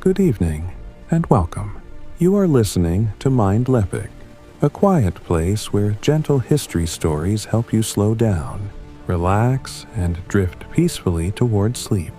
Good evening, and welcome. You are listening to Mindleapic, a quiet place where gentle history stories help you slow down, relax, and drift peacefully toward sleep.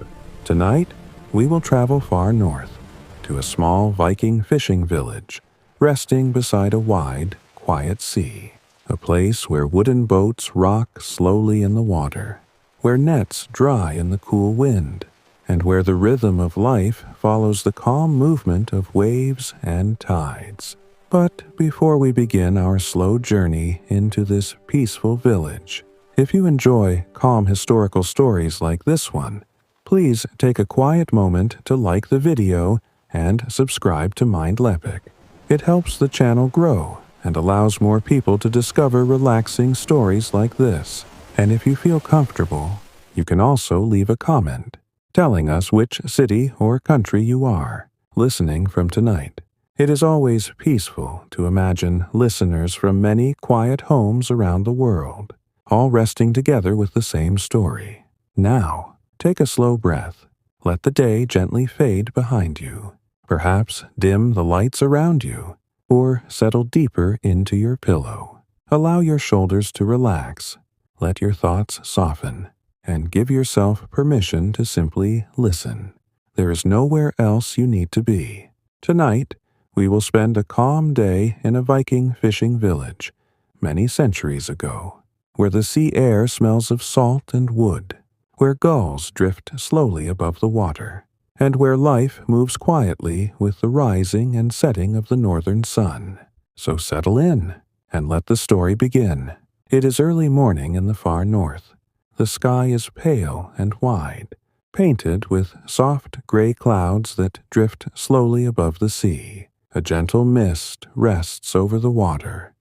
Tonight, we will travel far north, to a small Viking fishing village, resting beside a wide, quiet sea. A place where wooden boats rock slowly in the water, where nets dry in the cool wind, and where the rhythm of life follows the calm movement of waves and tides. But before we begin our slow journey into this peaceful village, if you enjoy calm historical stories like this one, please take a quiet moment to like the video and subscribe to Mindleapic. It helps the channel grow and allows more people to discover relaxing stories like this. And if you feel comfortable, you can also leave a comment telling us which city or country you are listening from tonight. It is always peaceful to imagine listeners from many quiet homes around the world, all resting together with the same story. Now, take a slow breath. Let the day gently fade behind you. Perhaps dim the lights around you, or settle deeper into your pillow. Allow your shoulders to relax, let your thoughts soften, and give yourself permission to simply listen. There is nowhere else you need to be. Tonight, we will spend a calm day in a Viking fishing village, many centuries ago, where the sea air smells of salt and wood, where gulls drift slowly above the water, and where life moves quietly with the rising and setting of the northern sun. So settle in and let the story begin. It is early morning in the far north. The sky is pale and wide, painted with soft gray clouds that drift slowly above the sea. A gentle mist rests over the water,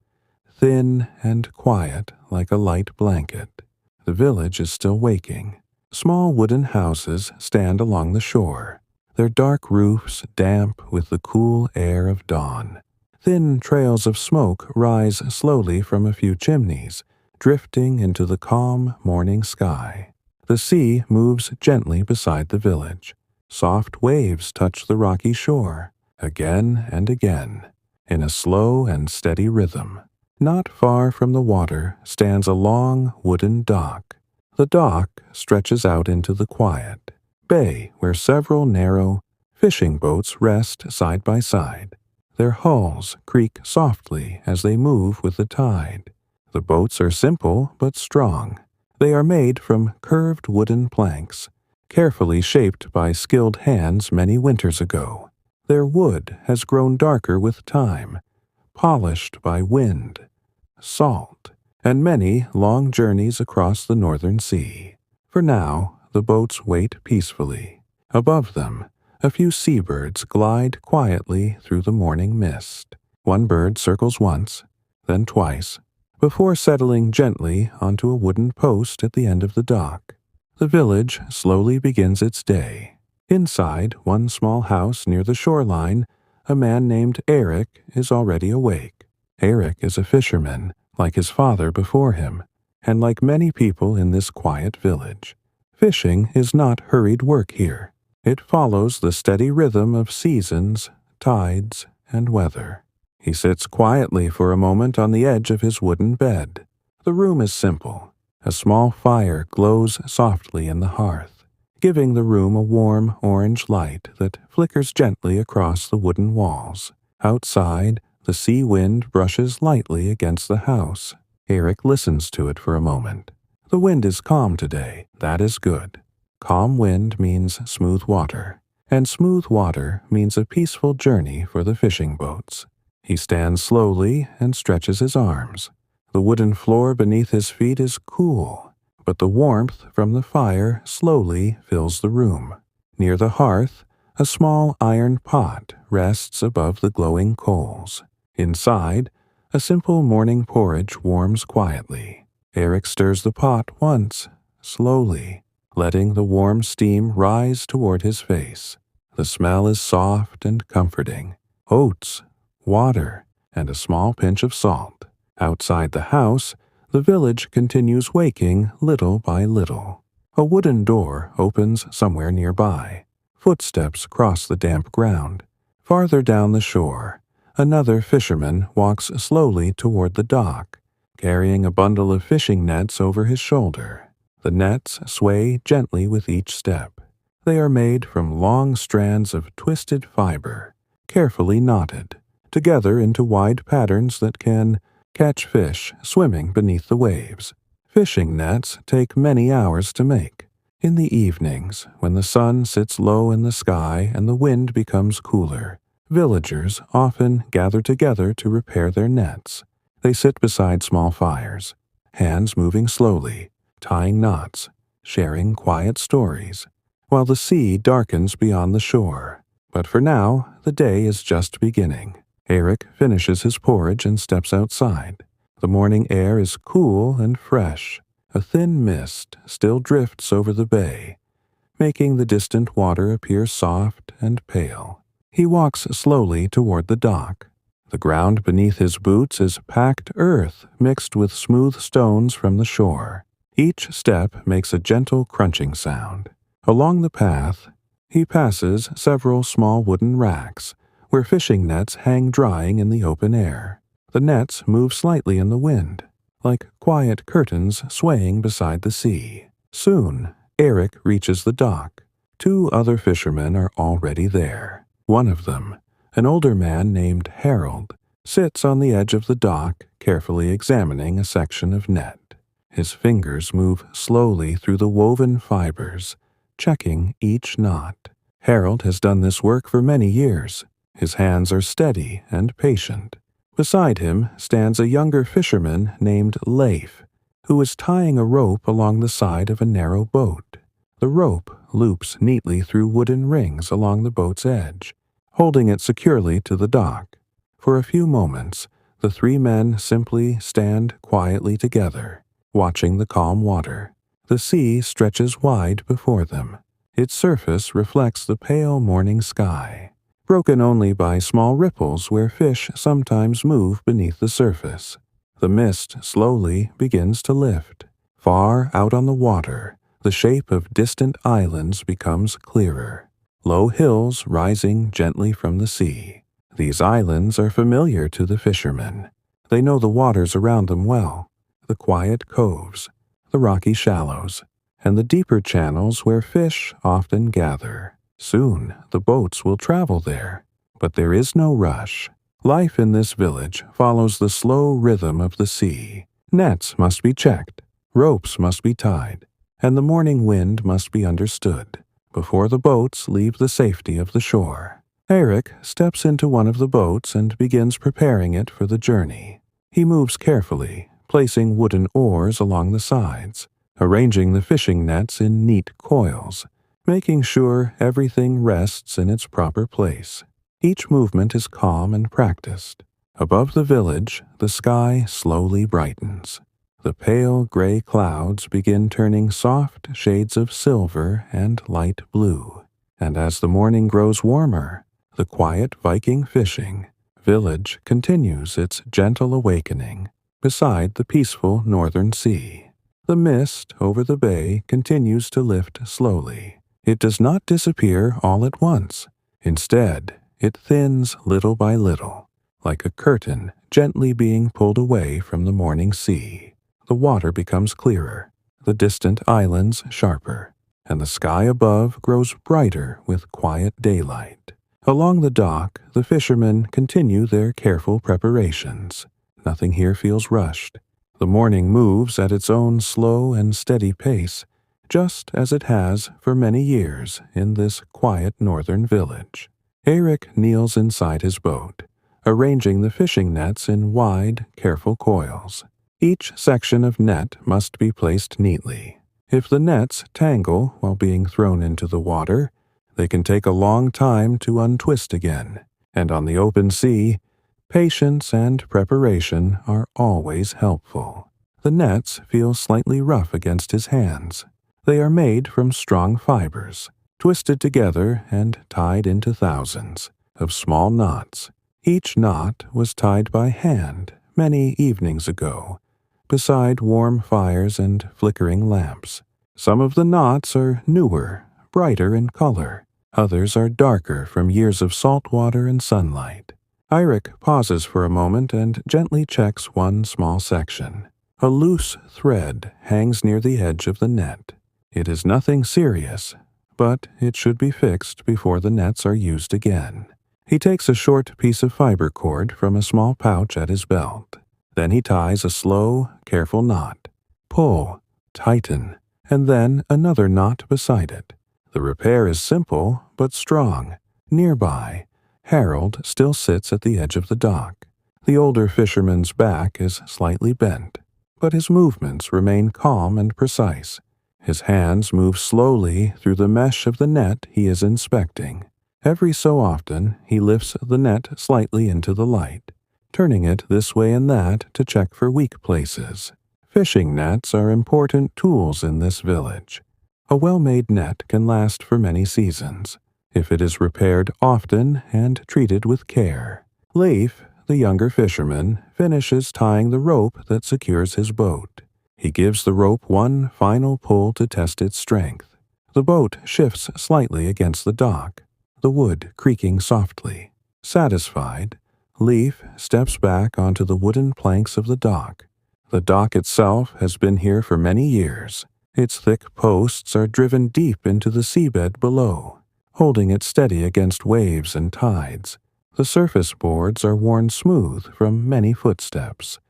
thin and quiet like a light blanket. The village is still waking. Small wooden houses stand along the shore, their dark roofs damp with the cool air of dawn. Thin trails of smoke rise slowly from a few chimneys, drifting into the calm morning sky. The sea moves gently beside the village. Soft waves touch the rocky shore, again and again, in a slow and steady rhythm. Not far from the water stands a long wooden dock. The dock stretches out into the quiet bay where several narrow fishing boats rest side by side. Their hulls creak softly as they move with the tide. The boats are simple but strong. They are made from curved wooden planks, carefully shaped by skilled hands many winters ago. Their wood has grown darker with time, polished by wind, salt, and many long journeys across the northern sea. For now, the boats wait peacefully. Above them, a few seabirds glide quietly through the morning mist. One bird circles once, then twice, before settling gently onto a wooden post at the end of the dock. The village slowly begins its day. Inside one small house near the shoreline, a man named Eric is already awake. Eric is a fisherman, like his father before him, and like many people in this quiet village. Fishing is not hurried work here. It follows the steady rhythm of seasons, tides, and weather. He sits quietly for a moment on the edge of his wooden bed. The room is simple. A small fire glows softly in the hearth, giving the room a warm orange light that flickers gently across the wooden walls. Outside, the sea wind brushes lightly against the house. Eric listens to it for a moment. The wind is calm today. That is good. Calm wind means smooth water, and smooth water means a peaceful journey for the fishing boats. He stands slowly and stretches his arms. The wooden floor beneath his feet is cool, but the warmth from the fire slowly fills the room. Near the hearth, a small iron pot rests above the glowing coals. Inside, a simple morning porridge warms quietly. Eric stirs the pot once, slowly, letting the warm steam rise toward his face. The smell is soft and comforting. Oats, water, and a small pinch of salt. Outside the house, the village continues waking little by little. A wooden door opens somewhere nearby. Footsteps cross the damp ground. Farther down the shore, another fisherman walks slowly toward the dock, carrying a bundle of fishing nets over his shoulder. The nets sway gently with each step. They are made from long strands of twisted fiber, carefully knotted, together into wide patterns that can catch fish swimming beneath the waves. Fishing nets take many hours to make. In the evenings, when the sun sits low in the sky and the wind becomes cooler, villagers often gather together to repair their nets. They sit beside small fires, hands moving slowly, tying knots, sharing quiet stories, while the sea darkens beyond the shore. But for now, the day is just beginning. Eric finishes his porridge and steps outside. The morning air is cool and fresh. A thin mist still drifts over the bay, making the distant water appear soft and pale. He walks slowly toward the dock. The ground beneath his boots is packed earth mixed with smooth stones from the shore. Each step makes a gentle crunching sound. Along the path, he passes several small wooden racks, where fishing nets hang drying in the open air. The nets move slightly in the wind, like quiet curtains swaying beside the sea. Soon, Eric reaches the dock. Two other fishermen are already there. One of them, an older man named Harold, sits on the edge of the dock, carefully examining a section of net. His fingers move slowly through the woven fibers, checking each knot. Harold has done this work for many years. His hands are steady and patient. Beside him stands a younger fisherman named Leif, who is tying a rope along the side of a narrow boat. The rope loops neatly through wooden rings along the boat's edge, holding it securely to the dock. For a few moments, the three men simply stand quietly together, watching the calm water. The sea stretches wide before them. Its surface reflects the pale morning sky, broken only by small ripples where fish sometimes move beneath the surface. The mist slowly begins to lift. Far out on the water, the shape of distant islands becomes clearer, low hills rising gently from the sea. These islands are familiar to the fishermen. They know the waters around them well, the quiet coves, the rocky shallows, and the deeper channels where fish often gather. Soon the boats will travel there, but there is no rush. Life in this village follows the slow rhythm of the sea. Nets must be checked, ropes must be tied, and the morning wind must be understood before the boats leave the safety of the shore. Eric steps into one of the boats and begins preparing it for the journey. He moves carefully, placing wooden oars along the sides, arranging the fishing nets in neat coils, making sure everything rests in its proper place. Each movement is calm and practiced. Above the village, the sky slowly brightens. The pale gray clouds begin turning soft shades of silver and light blue. And as the morning grows warmer, the quiet Viking fishing village continues its gentle awakening beside the peaceful northern sea. The mist over the bay continues to lift slowly. It does not disappear all at once. Instead, it thins little by little, like a curtain gently being pulled away from the morning sea. The water becomes clearer, the distant islands sharper, and the sky above grows brighter with quiet daylight. Along the dock, the fishermen continue their careful preparations. Nothing here feels rushed. The morning moves at its own slow and steady pace, just as it has for many years in this quiet northern village. Eric kneels inside his boat, arranging the fishing nets in wide, careful coils. Each section of net must be placed neatly. If the nets tangle while being thrown into the water, they can take a long time to untwist again, and on the open sea, patience and preparation are always helpful. The nets feel slightly rough against his hands. They are made from strong fibers, twisted together and tied into thousands of small knots. Each knot was tied by hand many evenings ago, beside warm fires and flickering lamps. Some of the knots are newer, brighter in color. Others are darker from years of salt water and sunlight. Eirik pauses for a moment and gently checks one small section. A loose thread hangs near the edge of the net. It is nothing serious, but it should be fixed before the nets are used again. He takes a short piece of fiber cord from a small pouch at his belt. Then he ties a slow, careful knot. Pull, tighten, and then another knot beside it. The repair is simple but strong. Nearby, Harold still sits at the edge of the dock. The older fisherman's back is slightly bent, but his movements remain calm and precise. His hands move slowly through the mesh of the net he is inspecting. Every so often, he lifts the net slightly into the light, turning it this way and that to check for weak places. Fishing nets are important tools in this village. A well-made net can last for many seasons, if it is repaired often and treated with care. Leif, the younger fisherman, finishes tying the rope that secures his boat. He gives the rope one final pull to test its strength. The boat shifts slightly against the dock, the wood creaking softly. Satisfied, Leif steps back onto the wooden planks of the dock. The dock itself has been here for many years. Its thick posts are driven deep into the seabed below, holding it steady against waves and tides. The surface boards are worn smooth from many footsteps.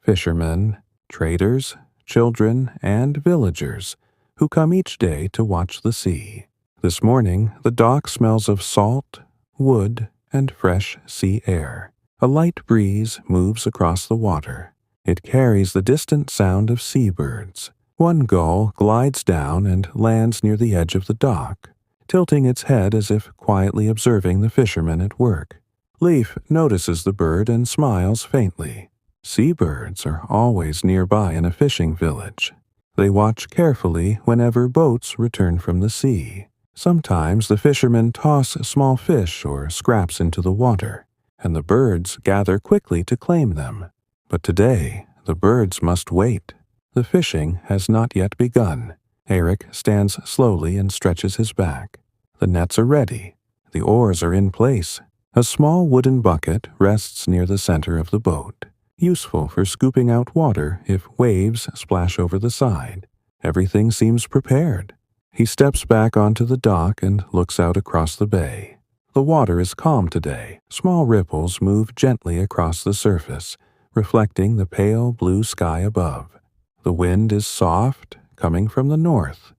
Fishermen, traders, children, and villagers who come each day to watch the sea. This morning, the dock smells of salt, wood, and fresh sea air. A light breeze moves across the water. It carries the distant sound of seabirds. One gull glides down and lands near the edge of the dock, tilting its head as if quietly observing the fishermen at work. Leif notices the bird and smiles faintly. Seabirds are always nearby in a fishing village. They watch carefully whenever boats return from the sea. Sometimes the fishermen toss small fish or scraps into the water, and the birds gather quickly to claim them. But today, the birds must wait. The fishing has not yet begun. Eirik stands slowly and stretches his back. The nets are ready. The oars are in place. A small wooden bucket rests near the center of the boat, useful for scooping out water if waves splash over the side. Everything seems prepared. He steps back onto the dock and looks out across the bay. The water is calm today. Small ripples move gently across the surface, reflecting the pale blue sky above. The wind is soft, coming from the north.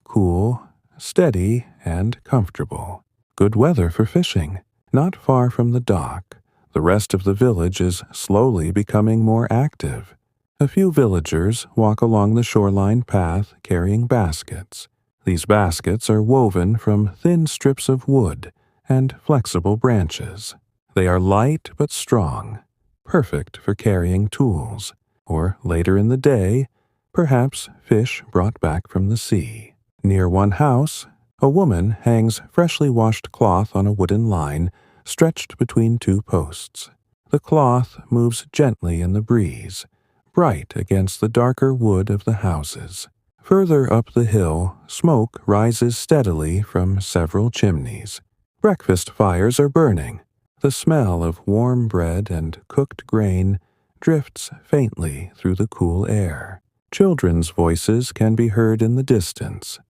Cool, steady, and comfortable. Good weather for fishing. Not far from the dock, the rest of the village is slowly becoming more active. A few villagers walk along the shoreline path carrying baskets. These baskets are woven from thin strips of wood and flexible branches. They are light but strong, perfect for carrying tools, or later in the day, perhaps fish brought back from the sea. Near one house, a woman hangs freshly washed cloth on a wooden line stretched between two posts. The cloth moves gently in the breeze, bright against the darker wood of the houses. Further up the hill, smoke rises steadily from several chimneys. Breakfast fires are burning. The smell of warm bread and cooked grain drifts faintly through the cool air. Children's voices can be heard in the distance.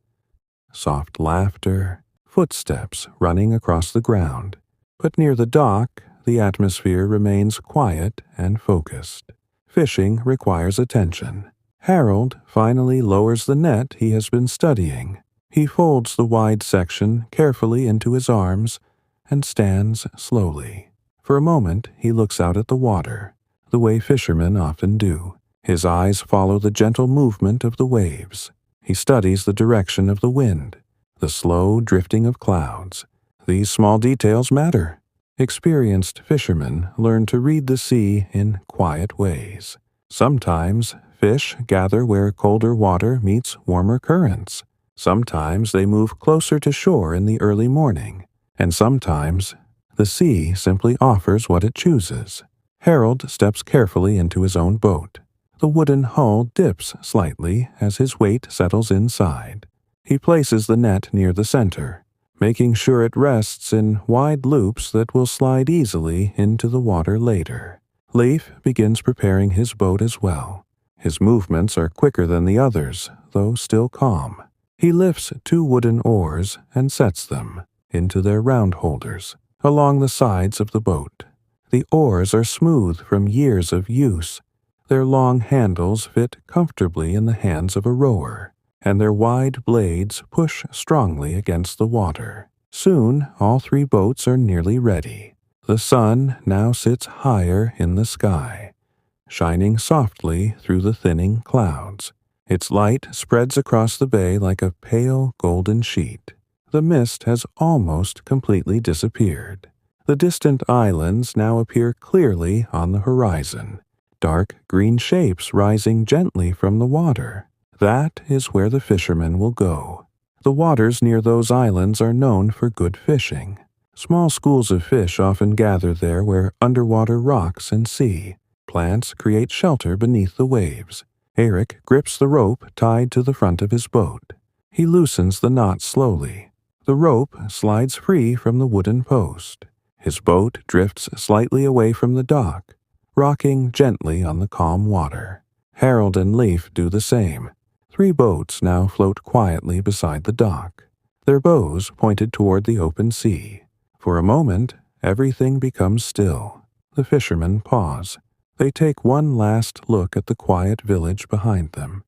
Soft laughter, footsteps running across the ground. But near the dock, the atmosphere remains quiet and focused. Fishing requires attention. Harold finally lowers the net he has been studying. He folds the wide section carefully into his arms and stands slowly. For a moment, he looks out at the water, the way fishermen often do. His eyes follow the gentle movement of the waves. He studies the direction of the wind, the slow drifting of clouds. These small details matter. Experienced fishermen learn to read the sea in quiet ways. Sometimes fish gather where colder water meets warmer currents. Sometimes they move closer to shore in the early morning. And sometimes the sea simply offers what it chooses. Harold steps carefully into his own boat. The wooden hull dips slightly as his weight settles inside. He places the net near the center. making sure it rests in wide loops that will slide easily into the water later. Leif begins preparing his boat as well. His movements are quicker than the others, though still calm. He lifts 2 wooden oars and sets them into their round holders along the sides of the boat. The oars are smooth from years of use. Their long handles fit comfortably in the hands of a rower, and their wide blades push strongly against the water. Soon, all 3 boats are nearly ready. The sun now sits higher in the sky, shining softly through the thinning clouds. Its light spreads across the bay like a pale golden sheet. The mist has almost completely disappeared. The distant islands now appear clearly on the horizon, dark green shapes rising gently from the water. That is where the fishermen will go. The waters near those islands are known for good fishing. Small schools of fish often gather there where underwater rocks and sea plants create shelter beneath the waves. Eric grips the rope tied to the front of his boat. He loosens the knot slowly. The rope slides free from the wooden post. His boat drifts slightly away from the dock, rocking gently on the calm water. Harold and Leif do the same. 3 boats now float quietly beside the dock, their bows pointed toward the open sea. For a moment, everything becomes still. The fishermen pause. They take one last look at the quiet village behind them,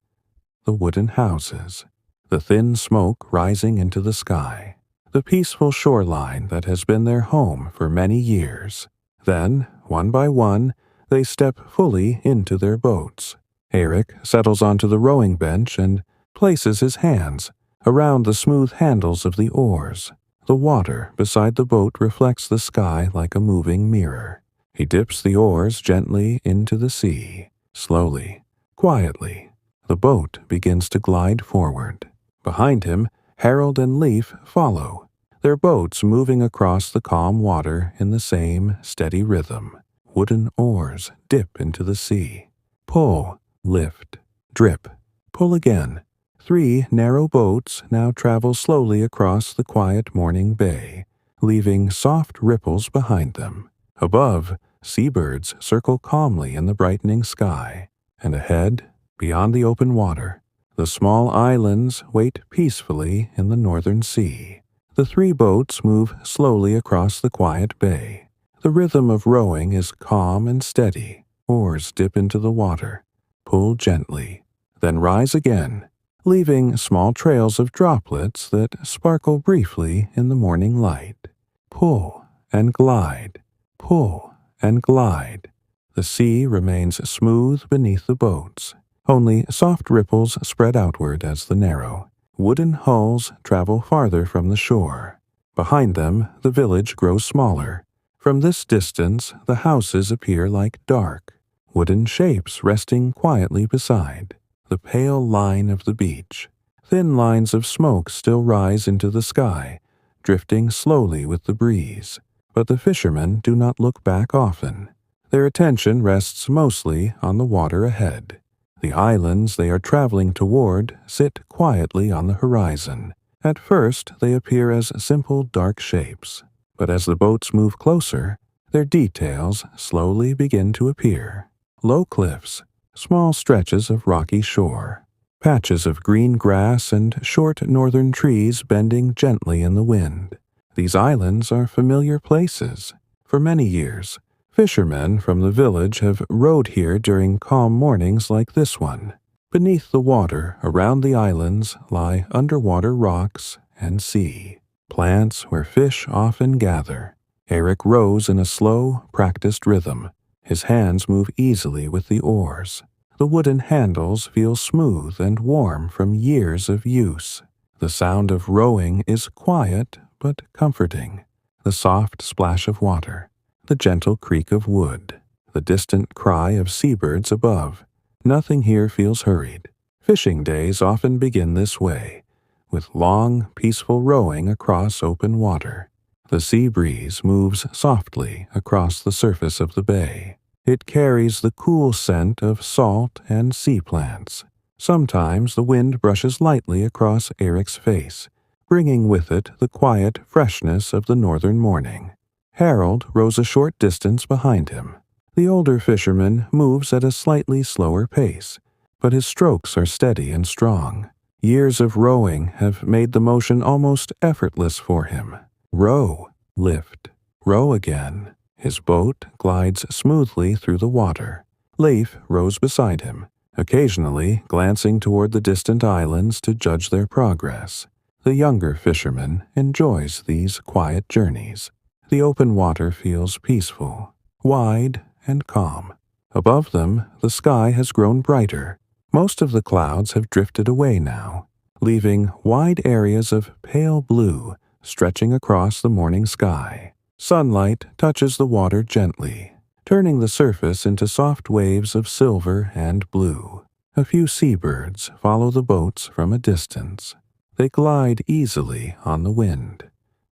the wooden houses, the thin smoke rising into the sky, the peaceful shoreline that has been their home for many years. Then, one by one, they step fully into their boats. Eric settles onto the rowing bench and places his hands around the smooth handles of the oars. The water beside the boat reflects the sky like a moving mirror. He dips the oars gently into the sea. Slowly, quietly, the boat begins to glide forward. Behind him, Harold and Leif follow, their boats moving across the calm water in the same steady rhythm. Wooden oars dip into the sea. Pull, lift, drip, pull again. 3 narrow boats now travel slowly across the quiet morning bay, leaving soft ripples behind them. Above, seabirds circle calmly in the brightening sky, and ahead, beyond the open water, the small islands wait peacefully in the northern sea. The 3 boats move slowly across the quiet bay. The rhythm of rowing is calm and steady. Oars dip into the water, pull gently, then rise again, leaving small trails of droplets that sparkle briefly in the morning light. Pull and glide, pull and glide. The sea remains smooth beneath the boats. Only soft ripples spread outward as the narrow, wooden hulls travel farther from the shore. Behind them, the village grows smaller. From this distance, the houses appear like dark, wooden shapes resting quietly beside the pale line of the beach. Thin lines of smoke still rise into the sky, drifting slowly with the breeze. But the fishermen do not look back often. Their attention rests mostly on the water ahead. The islands they are traveling toward sit quietly on the horizon. At first, they appear as simple dark shapes, but as the boats move closer, their details slowly begin to appear. Low cliffs, small stretches of rocky shore, patches of green grass and short northern trees bending gently in the wind. These islands are familiar places. For many years, fishermen from the village have rowed here during calm mornings like this one. Beneath the water around the islands lie underwater rocks and sea, plants where fish often gather. Eric rows in a slow, practiced rhythm. His hands move easily with the oars. The wooden handles feel smooth and warm from years of use. The sound of rowing is quiet but comforting. The soft splash of water, the gentle creak of wood, the distant cry of seabirds above. Nothing here feels hurried. Fishing days often begin this way, with long, peaceful rowing across open water. The sea breeze moves softly across the surface of the bay. It carries the cool scent of salt and sea plants. Sometimes the wind brushes lightly across Eric's face, bringing with it the quiet freshness of the northern morning. Harold rows a short distance behind him. The older fisherman moves at a slightly slower pace, but his strokes are steady and strong. Years of rowing have made the motion almost effortless for him. Row, lift, row again. His boat glides smoothly through the water. Leif rows beside him, occasionally glancing toward the distant islands to judge their progress. The younger fisherman enjoys these quiet journeys. The open water feels peaceful, wide, and calm. Above them, the sky has grown brighter. Most of the clouds have drifted away now, leaving wide areas of pale blue stretching across the morning sky. Sunlight touches the water gently, turning the surface into soft waves of silver and blue. A few seabirds follow the boats from a distance. They glide easily on the wind,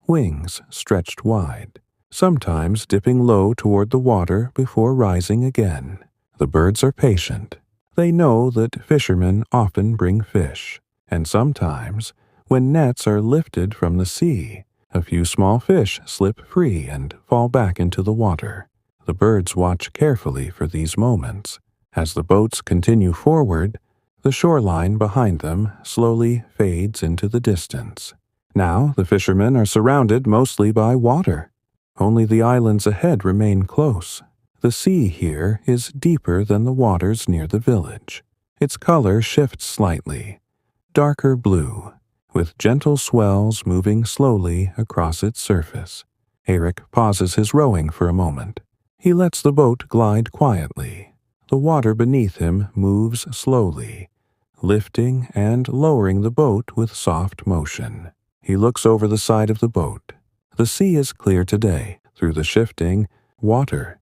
wings stretched wide, sometimes dipping low toward the water before rising again. The birds are patient. They know that fishermen often bring fish, and sometimes, when nets are lifted from the sea, a few small fish slip free and fall back into the water. The birds watch carefully for these moments. As the boats continue forward, the shoreline behind them slowly fades into the distance. Now the fishermen are surrounded mostly by water. Only the islands ahead remain close. The sea here is deeper than the waters near the village. Its color shifts slightly, darker blue, with gentle swells moving slowly across its surface. Eric pauses his rowing for a moment. He lets the boat glide quietly. The water beneath him moves slowly, lifting and lowering the boat with soft motion. He looks over the side of the boat. The sea is clear today through the shifting water.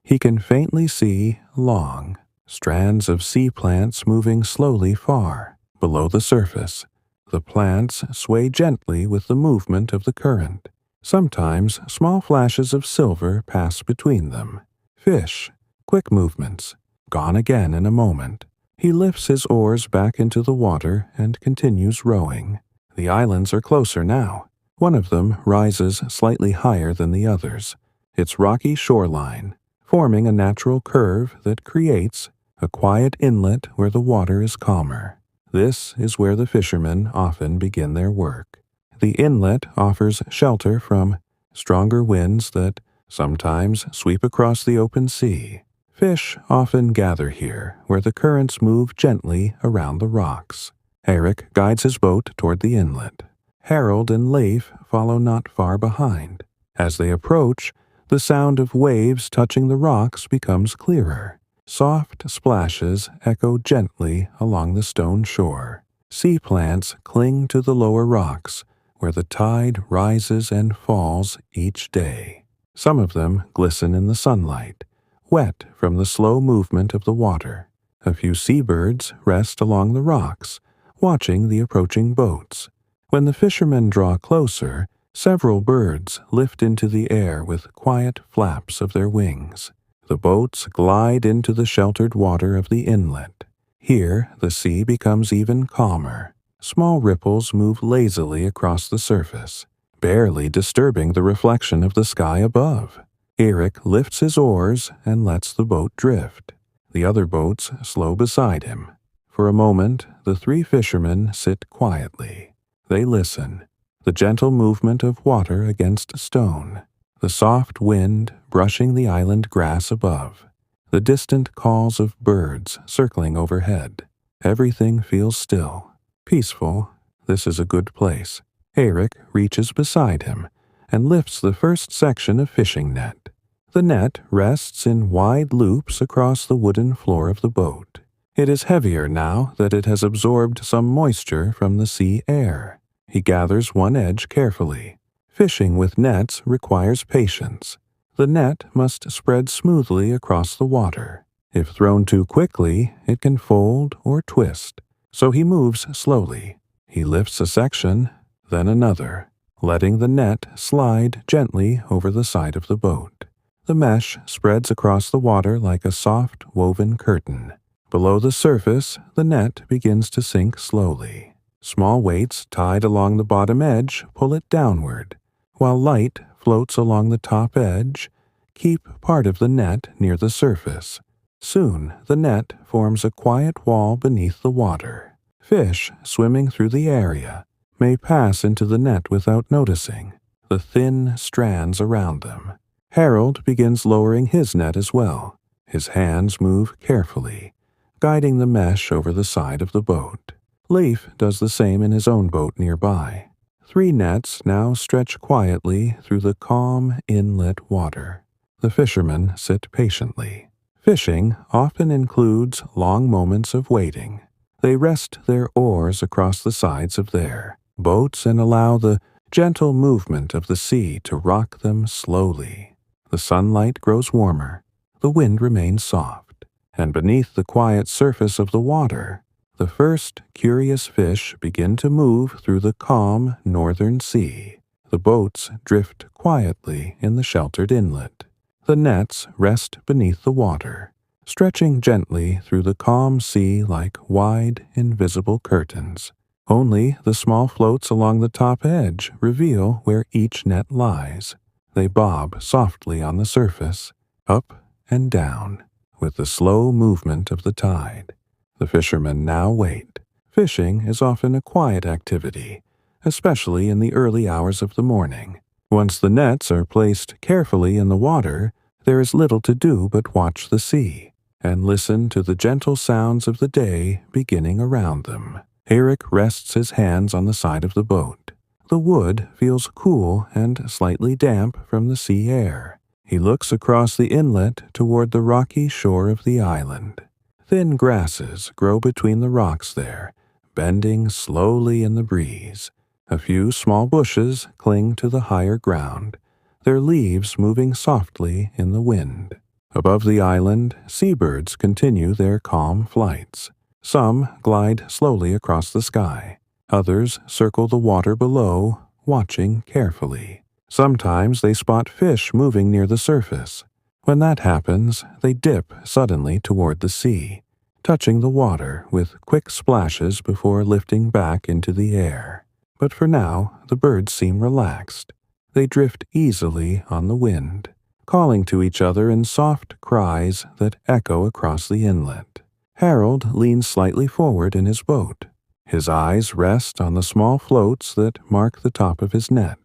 He can faintly see long strands of sea plants moving slowly far below the surface. The plants sway gently with the movement of the current. Sometimes small flashes of silver pass between them. Fish, quick movements, gone again in a moment. He lifts his oars back into the water and continues rowing. The islands are closer now. One of them rises slightly higher than the others, its rocky shoreline forming a natural curve that creates a quiet inlet where the water is calmer. This is where the fishermen often begin their work. The inlet offers shelter from stronger winds that sometimes sweep across the open sea. Fish often gather here, where the currents move gently around the rocks. Eric guides his boat toward the inlet. Harold and Leif follow not far behind. As they approach, the sound of waves touching the rocks becomes clearer. Soft splashes echo gently along the stone shore. Sea plants cling to the lower rocks, where the tide rises and falls each day. Some of them glisten in the sunlight, wet from the slow movement of the water. A few seabirds rest along the rocks, watching the approaching boats. When the fishermen draw closer, several birds lift into the air with quiet flaps of their wings. The boats glide into the sheltered water of the inlet. Here, the sea becomes even calmer. Small ripples move lazily across the surface, barely disturbing the reflection of the sky above. Eric lifts his oars and lets the boat drift. The other boats slow beside him. For a moment, the three fishermen sit quietly. They listen. The gentle movement of water against stone, the soft wind brushing the island grass above, the distant calls of birds circling overhead. Everything feels still, peaceful. This is a good place. Eric reaches beside him and lifts the first section of fishing net. The net rests in wide loops across the wooden floor of the boat. It is heavier now that it has absorbed some moisture from the sea air. He gathers one edge carefully. Fishing with nets requires patience. The net must spread smoothly across the water. If thrown too quickly, it can fold or twist. So he moves slowly. He lifts a section, then another, letting the net slide gently over the side of the boat. The mesh spreads across the water like a soft woven curtain. Below the surface, the net begins to sink slowly. Small weights tied along the bottom edge pull it downward, while light floats along the top edge. Keep part of the net near the surface. Soon, the net forms a quiet wall beneath the water. Fish swimming through the area may pass into the net without noticing the thin strands around them. Harold begins lowering his net as well. His hands move carefully, guiding the mesh over the side of the boat. Leif does the same in his own boat nearby. 3 nets now stretch quietly through the calm inlet water. The fishermen sit patiently. Fishing often includes long moments of waiting. They rest their oars across the sides of their boats and allow the gentle movement of the sea to rock them slowly. The sunlight grows warmer, the wind remains soft, and beneath the quiet surface of the water, the first curious fish begin to move through the calm northern sea. The boats drift quietly in the sheltered inlet. The nets rest beneath the water, stretching gently through the calm sea like wide, invisible curtains. Only the small floats along the top edge reveal where each net lies. They bob softly on the surface, up and down, with the slow movement of the tide. The fishermen now wait. Fishing is often a quiet activity, especially in the early hours of the morning. Once the nets are placed carefully in the water, there is little to do but watch the sea and listen to the gentle sounds of the day beginning around them. Eric rests his hands on the side of the boat. The wood feels cool and slightly damp from the sea air. He looks across the inlet toward the rocky shore of the island. Thin grasses grow between the rocks there, bending slowly in the breeze. A few small bushes cling to the higher ground, their leaves moving softly in the wind. Above the island, seabirds continue their calm flights. Some glide slowly across the sky. Others circle the water below, watching carefully. Sometimes they spot fish moving near the surface. When that happens, they dip suddenly toward the sea, touching the water with quick splashes before lifting back into the air. But for now, the birds seem relaxed. They drift easily on the wind, calling to each other in soft cries that echo across the inlet. Harold leans slightly forward in his boat. His eyes rest on the small floats that mark the top of his net.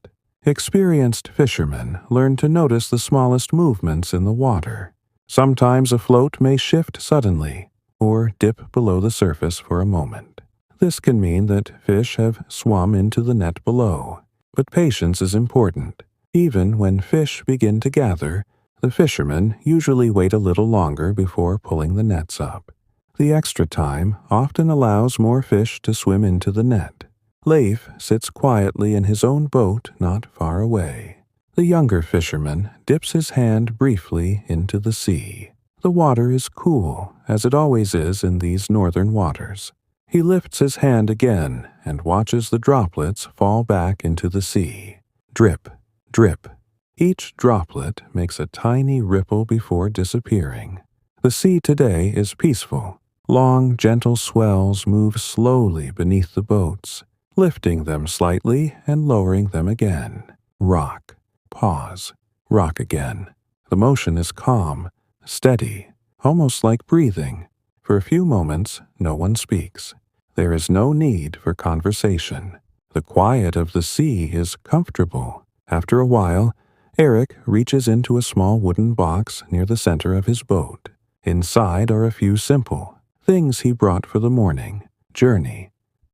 Experienced fishermen learn to notice the smallest movements in the water. Sometimes a float may shift suddenly, or dip below the surface for a moment. This can mean that fish have swum into the net below. But patience is important. Even when fish begin to gather, the fishermen usually wait a little longer before pulling the nets up. The extra time often allows more fish to swim into the net. Leif sits quietly in his own boat not far away. The younger fisherman dips his hand briefly into the sea. The water is cool, as it always is in these northern waters. He lifts his hand again and watches the droplets fall back into the sea. Drip, drip. Each droplet makes a tiny ripple before disappearing. The sea today is peaceful. Long, gentle swells move slowly beneath the boats, lifting them slightly and lowering them again. Rock, pause, rock again. The motion is calm, steady, almost like breathing. For a few moments, no one speaks. There is no need for conversation. The quiet of the sea is comfortable. After a while, Eric reaches into a small wooden box near the center of his boat. Inside are a few simple things he brought for the morning journey.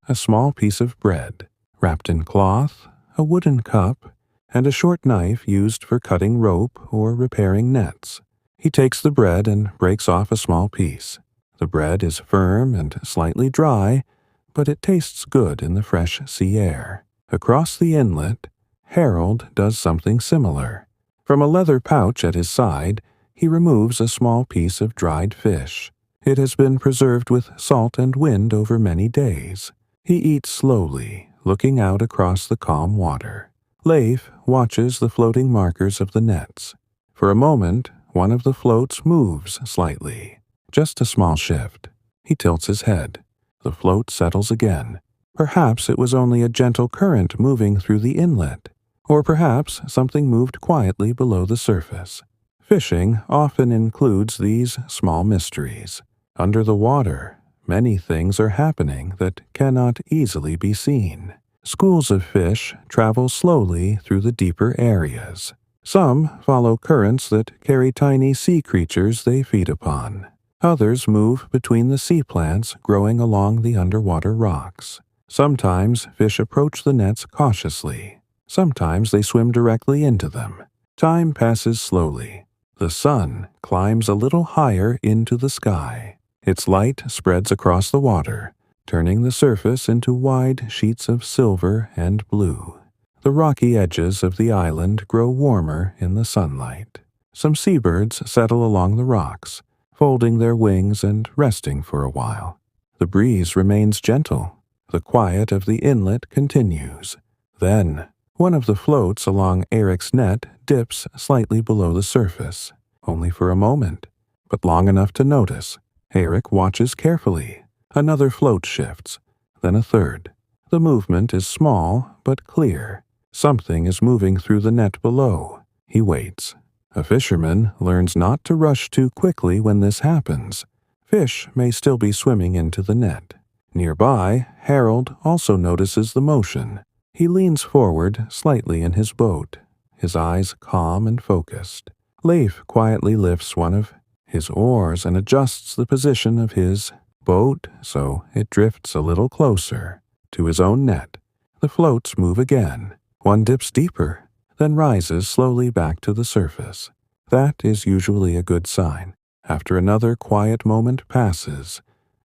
A small piece of bread, wrapped in cloth, a wooden cup, and a short knife used for cutting rope or repairing nets. He takes the bread and breaks off a small piece. The bread is firm and slightly dry, but it tastes good in the fresh sea air. Across the inlet, Harold does something similar. From a leather pouch at his side, he removes a small piece of dried fish. It has been preserved with salt and wind over many days. He eats slowly, looking out across the calm water. Leif watches the floating markers of the nets. For a moment, one of the floats moves slightly. Just a small shift. He tilts his head. The float settles again. Perhaps it was only a gentle current moving through the inlet, or perhaps something moved quietly below the surface. Fishing often includes these small mysteries. Under the water, many things are happening that cannot easily be seen. Schools of fish travel slowly through the deeper areas. Some follow currents that carry tiny sea creatures they feed upon. Others move between the sea plants growing along the underwater rocks. Sometimes fish approach the nets cautiously. Sometimes they swim directly into them. Time passes slowly. The sun climbs a little higher into the sky. Its light spreads across the water, turning the surface into wide sheets of silver and blue. The rocky edges of the island grow warmer in the sunlight. Some seabirds settle along the rocks, folding their wings and resting for a while. The breeze remains gentle. The quiet of the inlet continues. Then, one of the floats along Eric's net dips slightly below the surface, only for a moment, but long enough to notice. Eric watches carefully. Another float shifts, then a third. The movement is small but clear. Something is moving through the net below. He waits. A fisherman learns not to rush too quickly when this happens. Fish may still be swimming into the net. Nearby, Harold also notices the motion. He leans forward slightly in his boat, his eyes calm and focused. Leif quietly lifts one of his oars and adjusts the position of his boat so it drifts a little closer to his own net. The floats move again. One dips deeper, then rises slowly back to the surface. That is usually a good sign. After another quiet moment passes,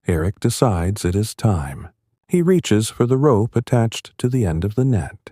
Eric decides it is time. He reaches for the rope attached to the end of the net.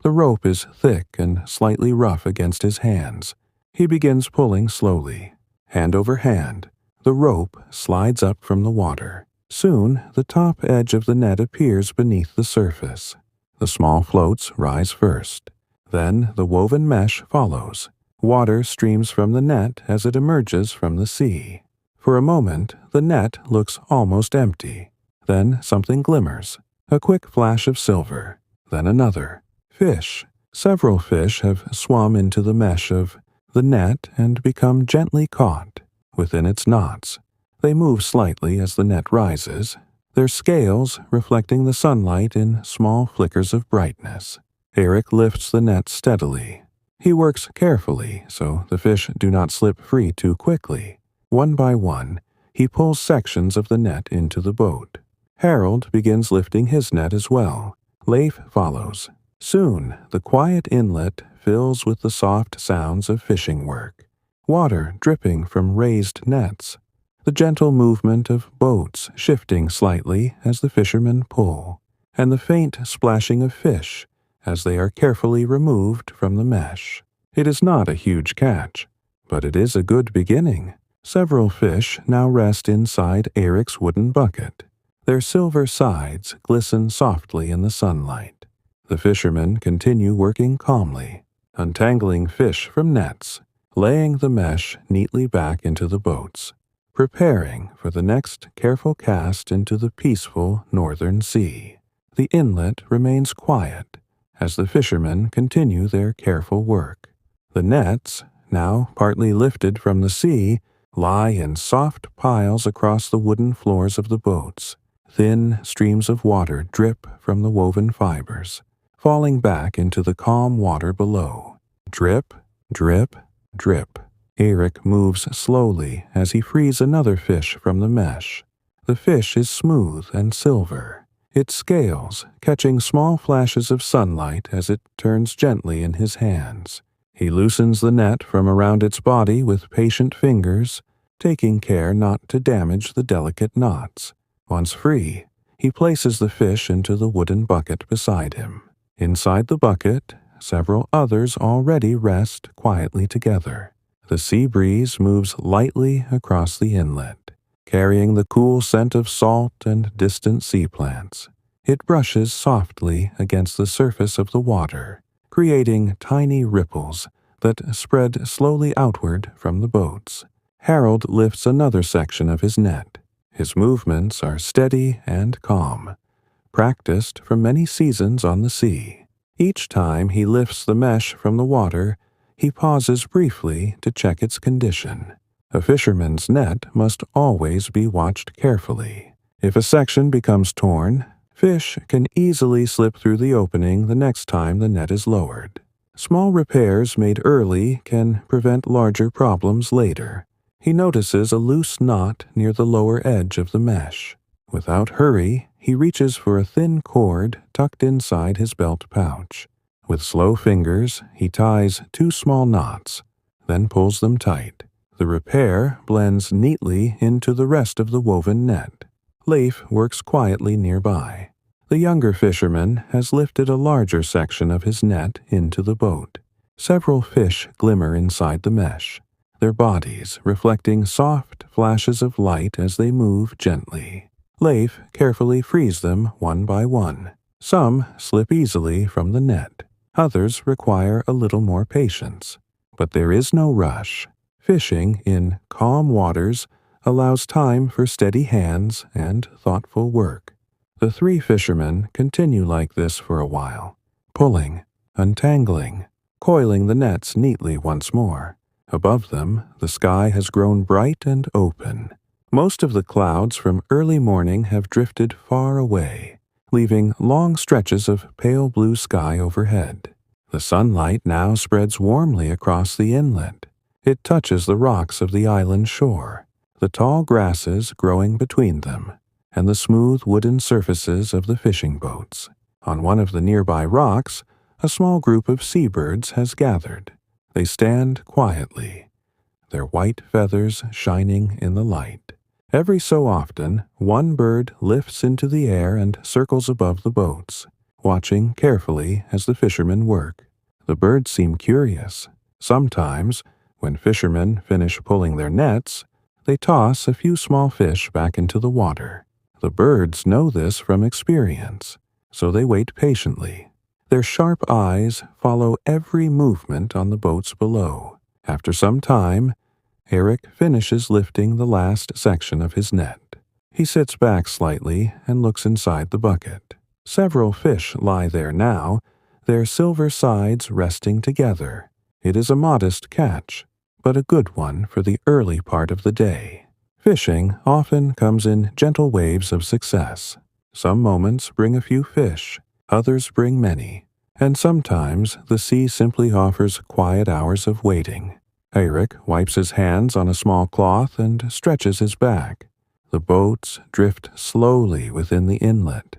The rope is thick and slightly rough against his hands. He begins pulling slowly. Hand over hand, the rope slides up from the water. Soon, the top edge of the net appears beneath the surface. The small floats rise first. Then the woven mesh follows. Water streams from the net as it emerges from the sea. For a moment, the net looks almost empty. Then something glimmers. A quick flash of silver. Then another. Fish. Several fish have swum into the mesh of the net and become gently caught within its knots. They move slightly as the net rises, their scales reflecting the sunlight in small flickers of brightness. Eric lifts the net steadily. He works carefully so the fish do not slip free too quickly. One by one, he pulls sections of the net into the boat. Harold begins lifting his net as well. Leif follows. Soon, the quiet inlet fills with the soft sounds of fishing work. Water dripping from raised nets. The gentle movement of boats shifting slightly as the fishermen pull. And the faint splashing of fish as they are carefully removed from the mesh. It is not a huge catch, but it is a good beginning. Several fish now rest inside Eric's wooden bucket. Their silver sides glisten softly in the sunlight. The fishermen continue working calmly, untangling fish from nets, laying the mesh neatly back into the boats, preparing for the next careful cast into the peaceful northern sea. The inlet remains quiet as the fishermen continue their careful work. The nets, now partly lifted from the sea, lie in soft piles across the wooden floors of the boats. Thin streams of water drip from the woven fibers, falling back into the calm water below. Drip, drip, drip. Eric moves slowly as he frees another fish from the mesh. The fish is smooth and silver, its scales catching small flashes of sunlight as it turns gently in his hands. He loosens the net from around its body with patient fingers, taking care not to damage the delicate knots. Once free, he places the fish into the wooden bucket beside him. Inside the bucket, several others already rest quietly together. The sea breeze moves lightly across the inlet, carrying the cool scent of salt and distant sea plants. It brushes softly against the surface of the water, creating tiny ripples that spread slowly outward from the boats. Harold lifts another section of his net. His movements are steady and calm. practiced from many seasons on the sea. Each time he lifts the mesh from the water, he pauses briefly to check its condition. A fisherman's net must always be watched carefully. If a section becomes torn, fish can easily slip through the opening the next time the net is lowered. Small repairs made early can prevent larger problems later. He notices a loose knot near the lower edge of the mesh. Without hurry, he reaches for a thin cord tucked inside his belt pouch. With slow fingers, he ties 2 small knots, then pulls them tight. The repair blends neatly into the rest of the woven net. Leif works quietly nearby. The younger fisherman has lifted a larger section of his net into the boat. Several fish glimmer inside the mesh, their bodies reflecting soft flashes of light as they move gently. Leif carefully frees them one by one. Some slip easily from the net. Others require a little more patience. But there is no rush. Fishing in calm waters allows time for steady hands and thoughtful work. The 3 fishermen continue like this for a while, pulling, untangling, coiling the nets neatly once more. Above them, the sky has grown bright and open. Most of the clouds from early morning have drifted far away, leaving long stretches of pale blue sky overhead. The sunlight now spreads warmly across the inlet. It touches the rocks of the island shore, the tall grasses growing between them, and the smooth wooden surfaces of the fishing boats. On one of the nearby rocks, a small group of seabirds has gathered. They stand quietly, their white feathers shining in the light. Every so often, one bird lifts into the air and circles above the boats, watching carefully as the fishermen work. The birds seem curious. Sometimes, when fishermen finish pulling their nets, they toss a few small fish back into the water. The birds know this from experience, so they wait patiently. Their sharp eyes follow every movement on the boats below. After some time, Eric finishes lifting the last section of his net. He sits back slightly and looks inside the bucket. Several fish lie there now, their silver sides resting together. It is a modest catch, but a good one for the early part of the day. Fishing often comes in gentle waves of success. Some moments bring a few fish, others bring many, and sometimes the sea simply offers quiet hours of waiting. Eric wipes his hands on a small cloth and stretches his back. The boats drift slowly within the inlet,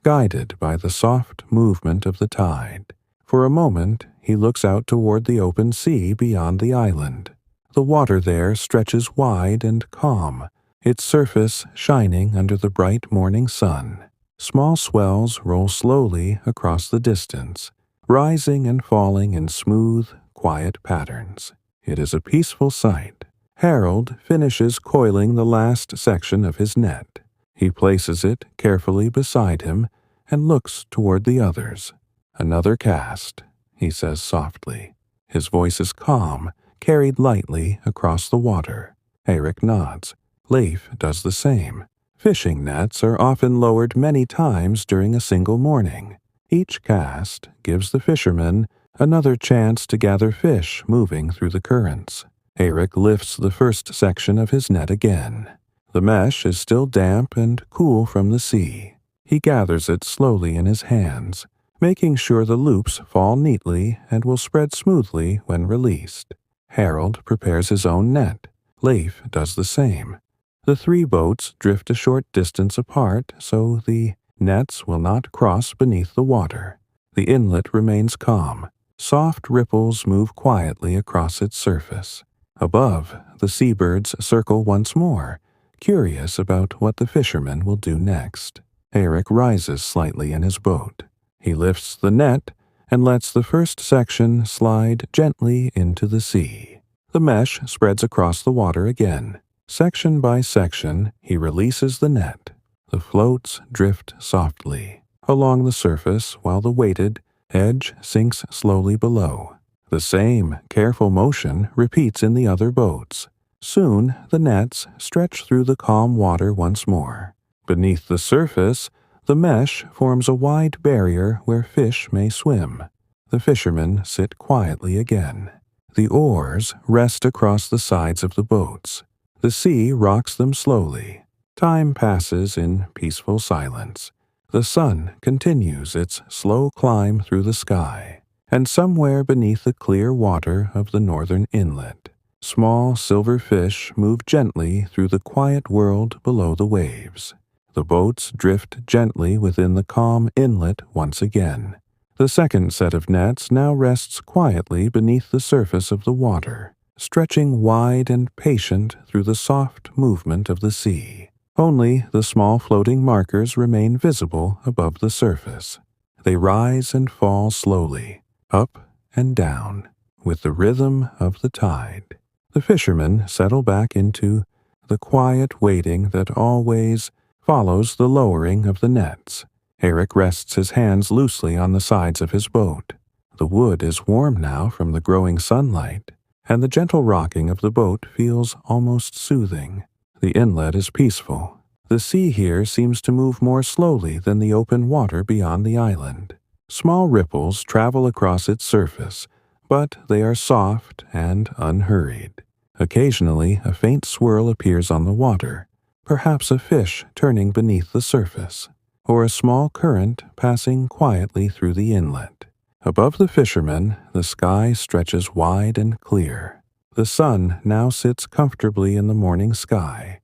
guided by the soft movement of the tide. For a moment, he looks out toward the open sea beyond the island. The water there stretches wide and calm, its surface shining under the bright morning sun. Small swells roll slowly across the distance, rising and falling in smooth, quiet patterns. It is a peaceful sight. Harold finishes coiling the last section of his net. He places it carefully beside him and looks toward the others. "Another cast," he says softly. His voice is calm, carried lightly across the water. Eric nods. Leif does the same. Fishing nets are often lowered many times during a single morning. Each cast gives the fishermen another chance to gather fish moving through the currents. Eric lifts the first section of his net again. The mesh is still damp and cool from the sea. He gathers it slowly in his hands, making sure the loops fall neatly and will spread smoothly when released. Harold prepares his own net. Leif does the same. The 3 boats drift a short distance apart so the nets will not cross beneath the water. The inlet remains calm. Soft ripples move quietly across its surface. Above, the seabirds circle once more, curious about what the fishermen will do next. Eric rises slightly in his boat. He lifts the net and lets the first section slide gently into the sea. The mesh spreads across the water again. Section by section, he releases the net. The floats drift softly along the surface while the weighted edge sinks slowly below. The same careful motion repeats in the other boats. Soon the nets stretch through the calm water once more. Beneath the surface, The mesh forms a wide barrier where fish may swim. The fishermen sit quietly again. The oars rest across the sides of the boats. The sea rocks them slowly. Time passes in peaceful silence. The sun continues its slow climb through the sky, and somewhere beneath the clear water of the northern inlet, small silver fish move gently through the quiet world below the waves. The boats drift gently within the calm inlet once again. The second set of nets now rests quietly beneath the surface of the water, stretching wide and patient through the soft movement of the sea. Only the small floating markers remain visible above the surface. They rise and fall slowly, up and down, with the rhythm of the tide. The fishermen settle back into the quiet waiting that always follows the lowering of the nets. Eric rests his hands loosely on the sides of his boat. The wood is warm now from the growing sunlight, and the gentle rocking of the boat feels almost soothing. The inlet is peaceful. The sea here seems to move more slowly than the open water beyond the island. Small ripples travel across its surface, but they are soft and unhurried. Occasionally, a faint swirl appears on the water, perhaps a fish turning beneath the surface, or a small current passing quietly through the inlet. Above the fishermen, the sky stretches wide and clear. The sun now sits comfortably in the morning sky,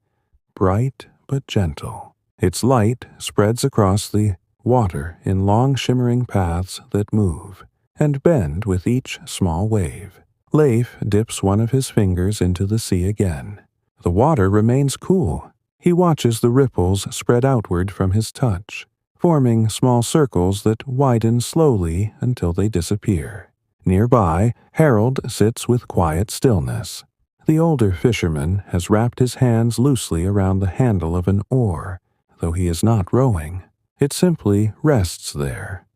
bright but gentle. Its light spreads across the water in long shimmering paths that move and bend with each small wave. Leif dips one of his fingers into the sea again. The water remains cool. He watches the ripples spread outward from his touch, forming small circles that widen slowly until they disappear. Nearby, Harold sits with quiet stillness. The older fisherman has wrapped his hands loosely around the handle of an oar, though he is not rowing. It simply rests there,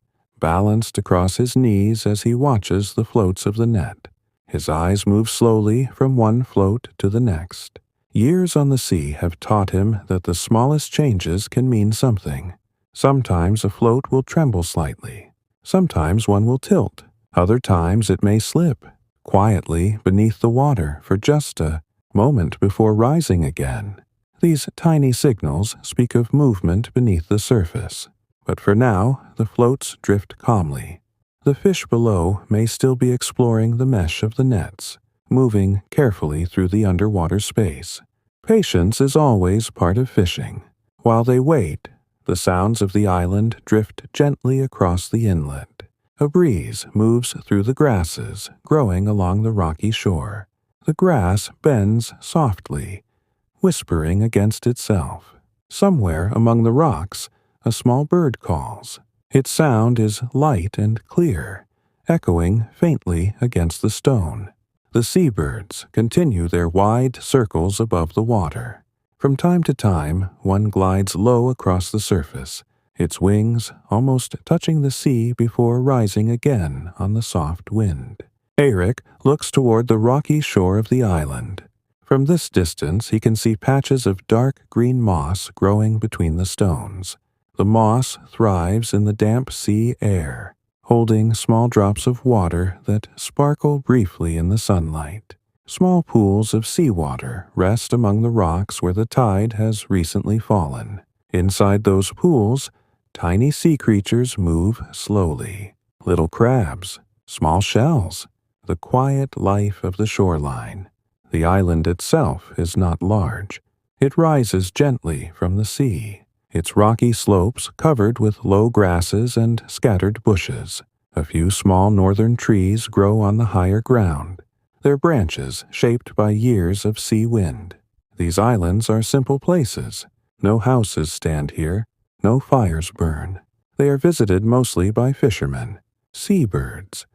balanced across his knees as he watches the floats of the net. His eyes move slowly from one float to the next. Years on the sea have taught him that the smallest changes can mean something. Sometimes a float will tremble slightly. Sometimes one will tilt. Other times it may slip quietly beneath the water for just a moment before rising again. These tiny signals speak of movement beneath the surface. But for now, the floats drift calmly. The fish below may still be exploring the mesh of the nets, moving carefully through the underwater space. Patience is always part of fishing. While they wait, the sounds of the island drift gently across the inlet. A breeze moves through the grasses growing along the rocky shore. The grass bends softly, whispering against itself. Somewhere among the rocks, a small bird calls. Its sound is light and clear, echoing faintly against the stone. The seabirds continue their wide circles above the water. From time to time, one glides low across the surface, its wings almost touching the sea before rising again on the soft wind. Eric looks toward the rocky shore of the island. From this distance, he can see patches of dark green moss growing between the stones. The moss thrives in the damp sea air, holding small drops of water that sparkle briefly in the sunlight. Small pools of seawater rest among the rocks where the tide has recently fallen. Inside those pools, tiny sea creatures move slowly. Little crabs, small shells, the quiet life of the shoreline. The island itself is not large. It rises gently from the sea, its rocky slopes covered with low grasses and scattered bushes. A few small northern trees grow on the higher ground, their branches shaped by years of sea wind. These islands are simple places. No houses stand here, no fires burn. They are visited mostly by fishermen, seabirds,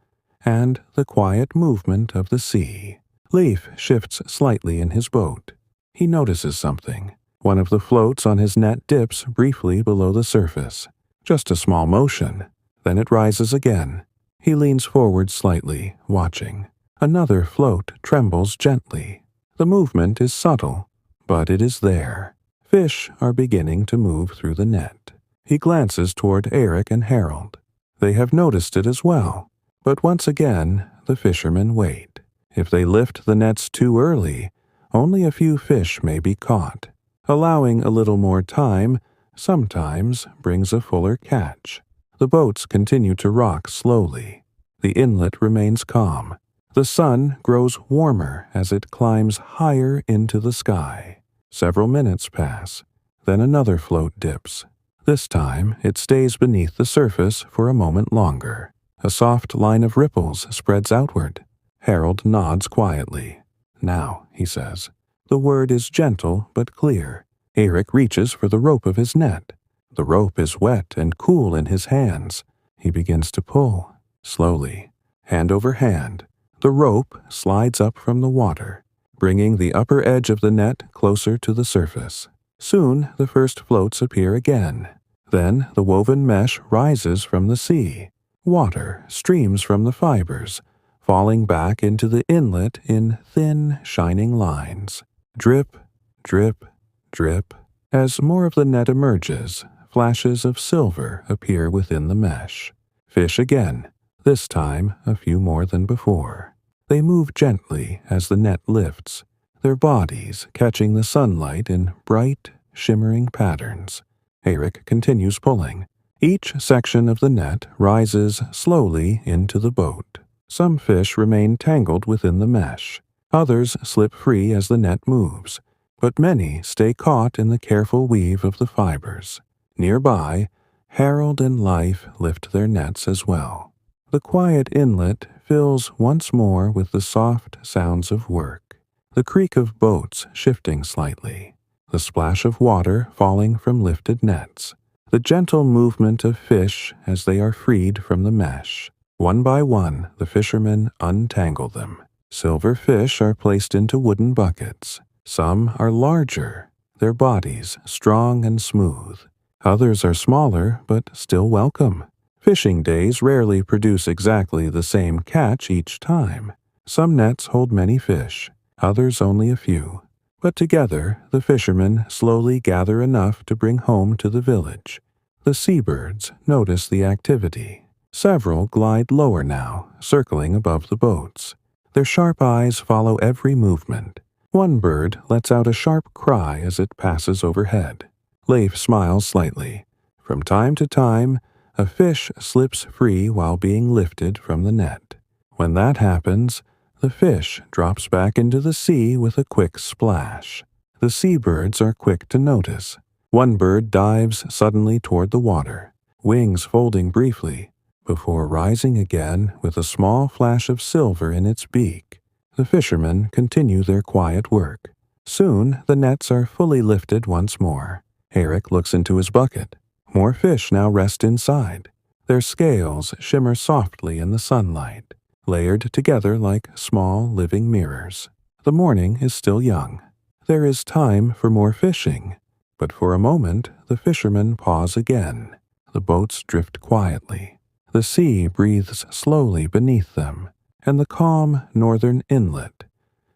and the quiet movement of the sea. Leif shifts slightly in his boat. He notices something. One of the floats on his net dips briefly below the surface. Just a small motion. Then it rises again. He leans forward slightly, watching. Another float trembles gently. The movement is subtle, but it is there. Fish are beginning to move through the net. He glances toward Eric and Harold. They have noticed it as well, but once again, the fishermen wait. If they lift the nets too early, only a few fish may be caught. Allowing a little more time sometimes brings a fuller catch. The boats continue to rock slowly. The inlet remains calm. The sun grows warmer as it climbs higher into the sky. Several minutes pass. Then another float dips. This time, it stays beneath the surface for a moment longer. A soft line of ripples spreads outward. Harold nods quietly. "Now," he says. The word is gentle but clear. Eric reaches for the rope of his net. The rope is wet and cool in his hands. He begins to pull. Slowly, hand over hand, the rope slides up from the water, bringing the upper edge of the net closer to the surface. Soon the first floats appear again. Then the woven mesh rises from the sea. Water streams from the fibers, falling back into the inlet in thin, shining lines. Drip, drip, drip. As more of the net emerges, flashes of silver appear within the mesh. Fish again, this time a few more than before. They move gently as the net lifts, their bodies catching the sunlight in bright, shimmering patterns. Eric continues pulling. Each section of the net rises slowly into the boat. Some fish remain tangled within the mesh. Others slip free as the net moves, but many stay caught in the careful weave of the fibers. Nearby, Harold and Life lift their nets as well. The quiet inlet fills once more with the soft sounds of work, the creak of boats shifting slightly, the splash of water falling from lifted nets, the gentle movement of fish as they are freed from the mesh. One by one, the fishermen untangle them. Silver fish are placed into wooden buckets. Some are larger, their bodies strong and smooth. Others are smaller, but still welcome. Fishing days rarely produce exactly the same catch each time. Some nets hold many fish, others only a few. But together, the fishermen slowly gather enough to bring home to the village. The seabirds notice the activity. Several glide lower now, circling above the boats. Their sharp eyes follow every movement. One bird lets out a sharp cry as it passes overhead. Leif smiles slightly. From time to time, a fish slips free while being lifted from the net. When that happens, the fish drops back into the sea with a quick splash. The seabirds are quick to notice. One bird dives suddenly toward the water, wings folding briefly, before rising again with a small flash of silver in its beak. The fishermen continue their quiet work. Soon the nets are fully lifted once more. Eric looks into his bucket. More fish now rest inside. Their scales shimmer softly in the sunlight, layered together like small living mirrors. The morning is still young. There is time for more fishing, but for a moment the fishermen pause again. The boats drift quietly. The sea breathes slowly beneath them, and the calm northern inlet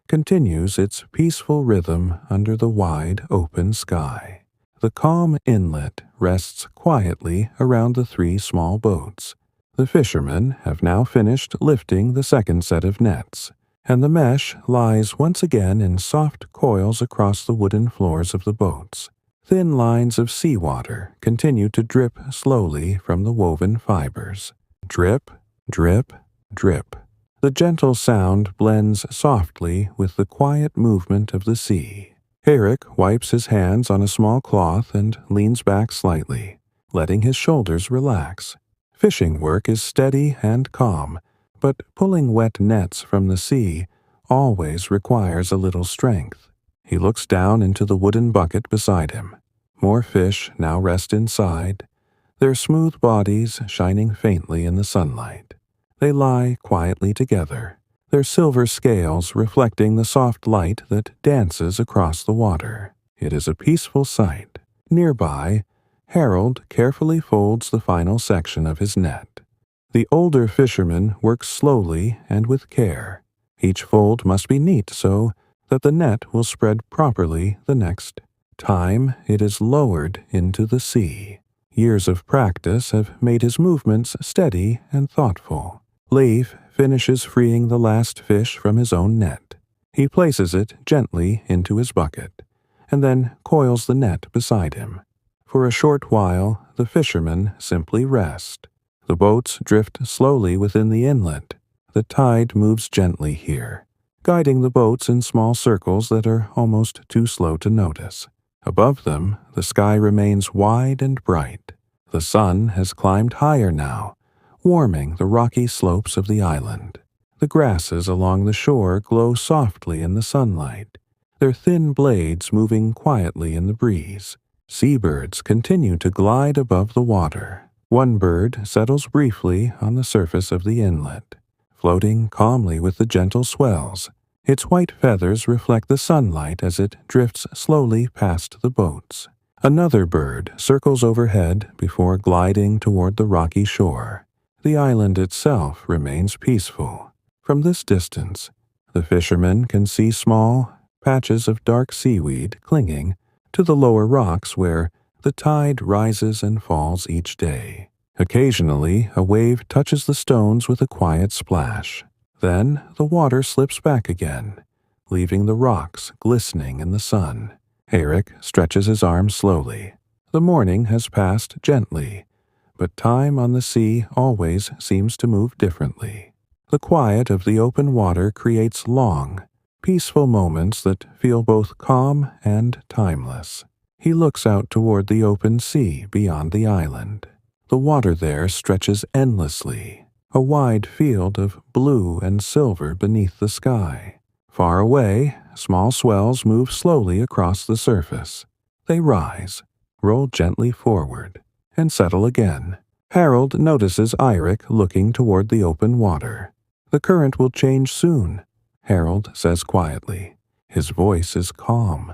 continues its peaceful rhythm under the wide open sky. The calm inlet rests quietly around the three small boats. The fishermen have now finished lifting the second set of nets, and the mesh lies once again in soft coils across the wooden floors of the boats. Thin lines of seawater continue to drip slowly from the woven fibers. Drip, drip, drip. The gentle sound blends softly with the quiet movement of the sea. Eric wipes his hands on a small cloth and leans back slightly, letting his shoulders relax. Fishing work is steady and calm, but pulling wet nets from the sea always requires a little strength. He looks down into the wooden bucket beside him. More fish now rest inside, their smooth bodies shining faintly in the sunlight. They lie quietly together, their silver scales reflecting the soft light that dances across the water. It is a peaceful sight. Nearby, Harold carefully folds the final section of his net. The older fisherman works slowly and with care. Each fold must be neat so that the net will spread properly the next time it is lowered into the sea. Years of practice have made his movements steady and thoughtful. Leif finishes freeing the last fish from his own net. He places it gently into his bucket, and then coils the net beside him. For a short while, the fishermen simply rest. The boats drift slowly within the inlet. The tide moves gently here, guiding the boats in small circles that are almost too slow to notice. Above them, the sky remains wide and bright. The sun has climbed higher now, warming the rocky slopes of the island. The grasses along the shore glow softly in the sunlight, their thin blades moving quietly in the breeze. Seabirds continue to glide above the water. One bird settles briefly on the surface of the inlet, floating calmly with the gentle swells. Its white feathers reflect the sunlight as it drifts slowly past the boats. Another bird circles overhead before gliding toward the rocky shore. The island itself remains peaceful. From this distance, the fishermen can see small patches of dark seaweed clinging to the lower rocks where the tide rises and falls each day. Occasionally, a wave touches the stones with a quiet splash. Then the water slips back again, leaving the rocks glistening in the sun. Eric stretches his arms slowly. The morning has passed gently, but time on the sea always seems to move differently. The quiet of the open water creates long, peaceful moments that feel both calm and timeless. He looks out toward the open sea beyond the island. The water there stretches endlessly, a wide field of blue and silver beneath the sky. Far away, small swells move slowly across the surface. They rise, roll gently forward, and settle again. Harold notices Eirik looking toward the open water. "The current will change soon," Harold says quietly. His voice is calm,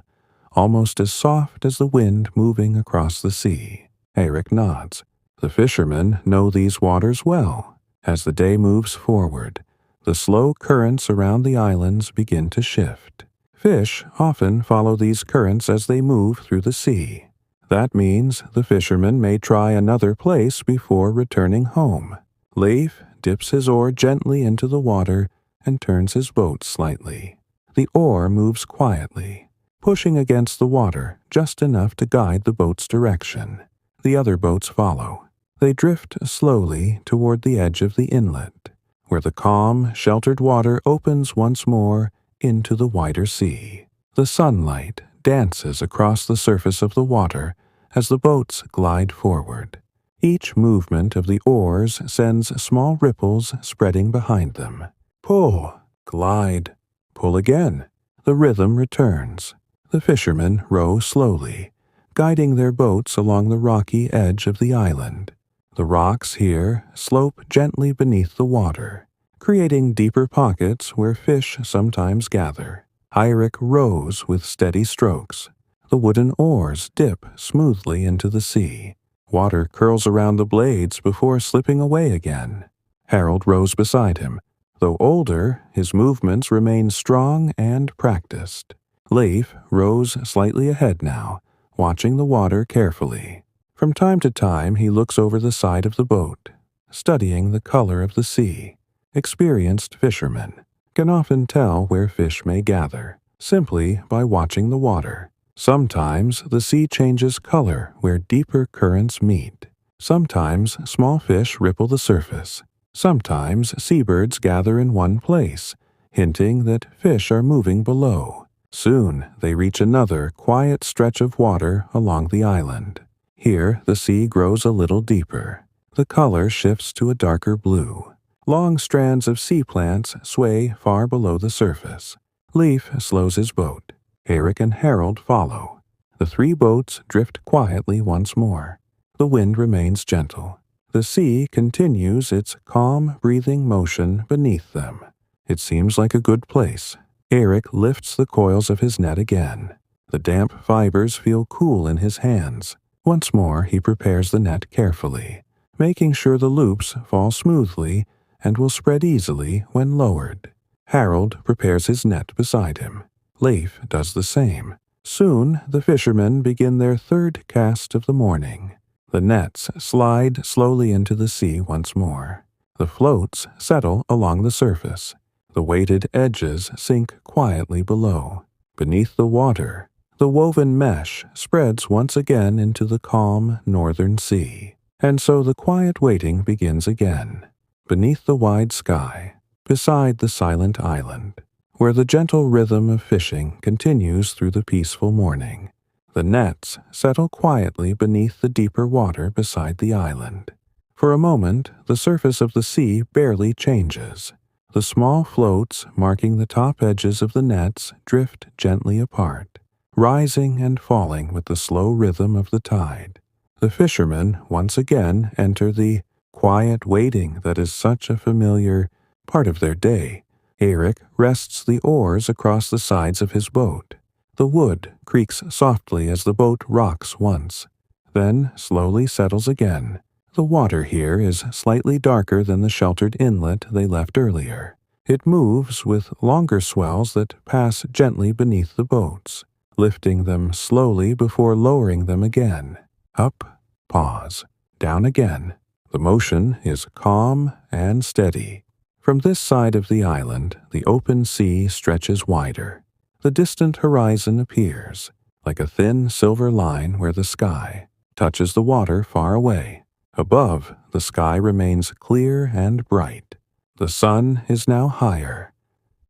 almost as soft as the wind moving across the sea. Eirik nods. The fishermen know these waters well. As the day moves forward, the slow currents around the islands begin to shift. Fish often follow these currents as they move through the sea. That means the fisherman may try another place before returning home. Leif dips his oar gently into the water and turns his boat slightly. The oar moves quietly, pushing against the water just enough to guide the boat's direction. The other boats follow. They drift slowly toward the edge of the inlet, where the calm, sheltered water opens once more into the wider sea. The sunlight dances across the surface of the water as the boats glide forward. Each movement of the oars sends small ripples spreading behind them. Pull, glide, pull again. The rhythm returns. The fishermen row slowly, guiding their boats along the rocky edge of the island. The rocks here slope gently beneath the water, creating deeper pockets where fish sometimes gather. Eirik rows with steady strokes. The wooden oars dip smoothly into the sea. Water curls around the blades before slipping away again. Harold rows beside him. Though older, his movements remain strong and practiced. Leif rows slightly ahead now, watching the water carefully. From time to time, he looks over the side of the boat, studying the color of the sea. Experienced fishermen can often tell where fish may gather, simply by watching the water. Sometimes the sea changes color where deeper currents meet. Sometimes small fish ripple the surface. Sometimes seabirds gather in one place, hinting that fish are moving below. Soon they reach another quiet stretch of water along the island. Here the sea grows a little deeper. The color shifts to a darker blue. Long strands of sea plants sway far below the surface. Leif slows his boat. Eirik and Harold follow. The three boats drift quietly once more. The wind remains gentle. The sea continues its calm, breathing motion beneath them. It seems like a good place. Eirik lifts the coils of his net again. The damp fibers feel cool in his hands. Once more he prepares the net carefully, making sure the loops fall smoothly and will spread easily when lowered. Harold prepares his net beside him. Leif does the same. Soon the fishermen begin their third cast of the morning. The nets slide slowly into the sea once more. The floats settle along the surface. The weighted edges sink quietly below. Beneath the water, the woven mesh spreads once again into the calm northern sea. And so the quiet waiting begins again, beneath the wide sky, beside the silent island, where the gentle rhythm of fishing continues through the peaceful morning. The nets settle quietly beneath the deeper water beside the island. For a moment, the surface of the sea barely changes. The small floats marking the top edges of the nets drift gently apart, rising and falling with the slow rhythm of the tide. The fishermen once again enter the quiet waiting that is such a familiar part of their day. Eric rests the oars across the sides of his boat. The wood creaks softly as the boat rocks once, then slowly settles again. The water here is slightly darker than the sheltered inlet they left earlier. It moves with longer swells that pass gently beneath the boats, lifting them slowly before lowering them again. Up, pause, down again. The motion is calm and steady. From this side of the island, the open sea stretches wider. The distant horizon appears, like a thin silver line where the sky touches the water far away. Above, the sky remains clear and bright. The sun is now higher,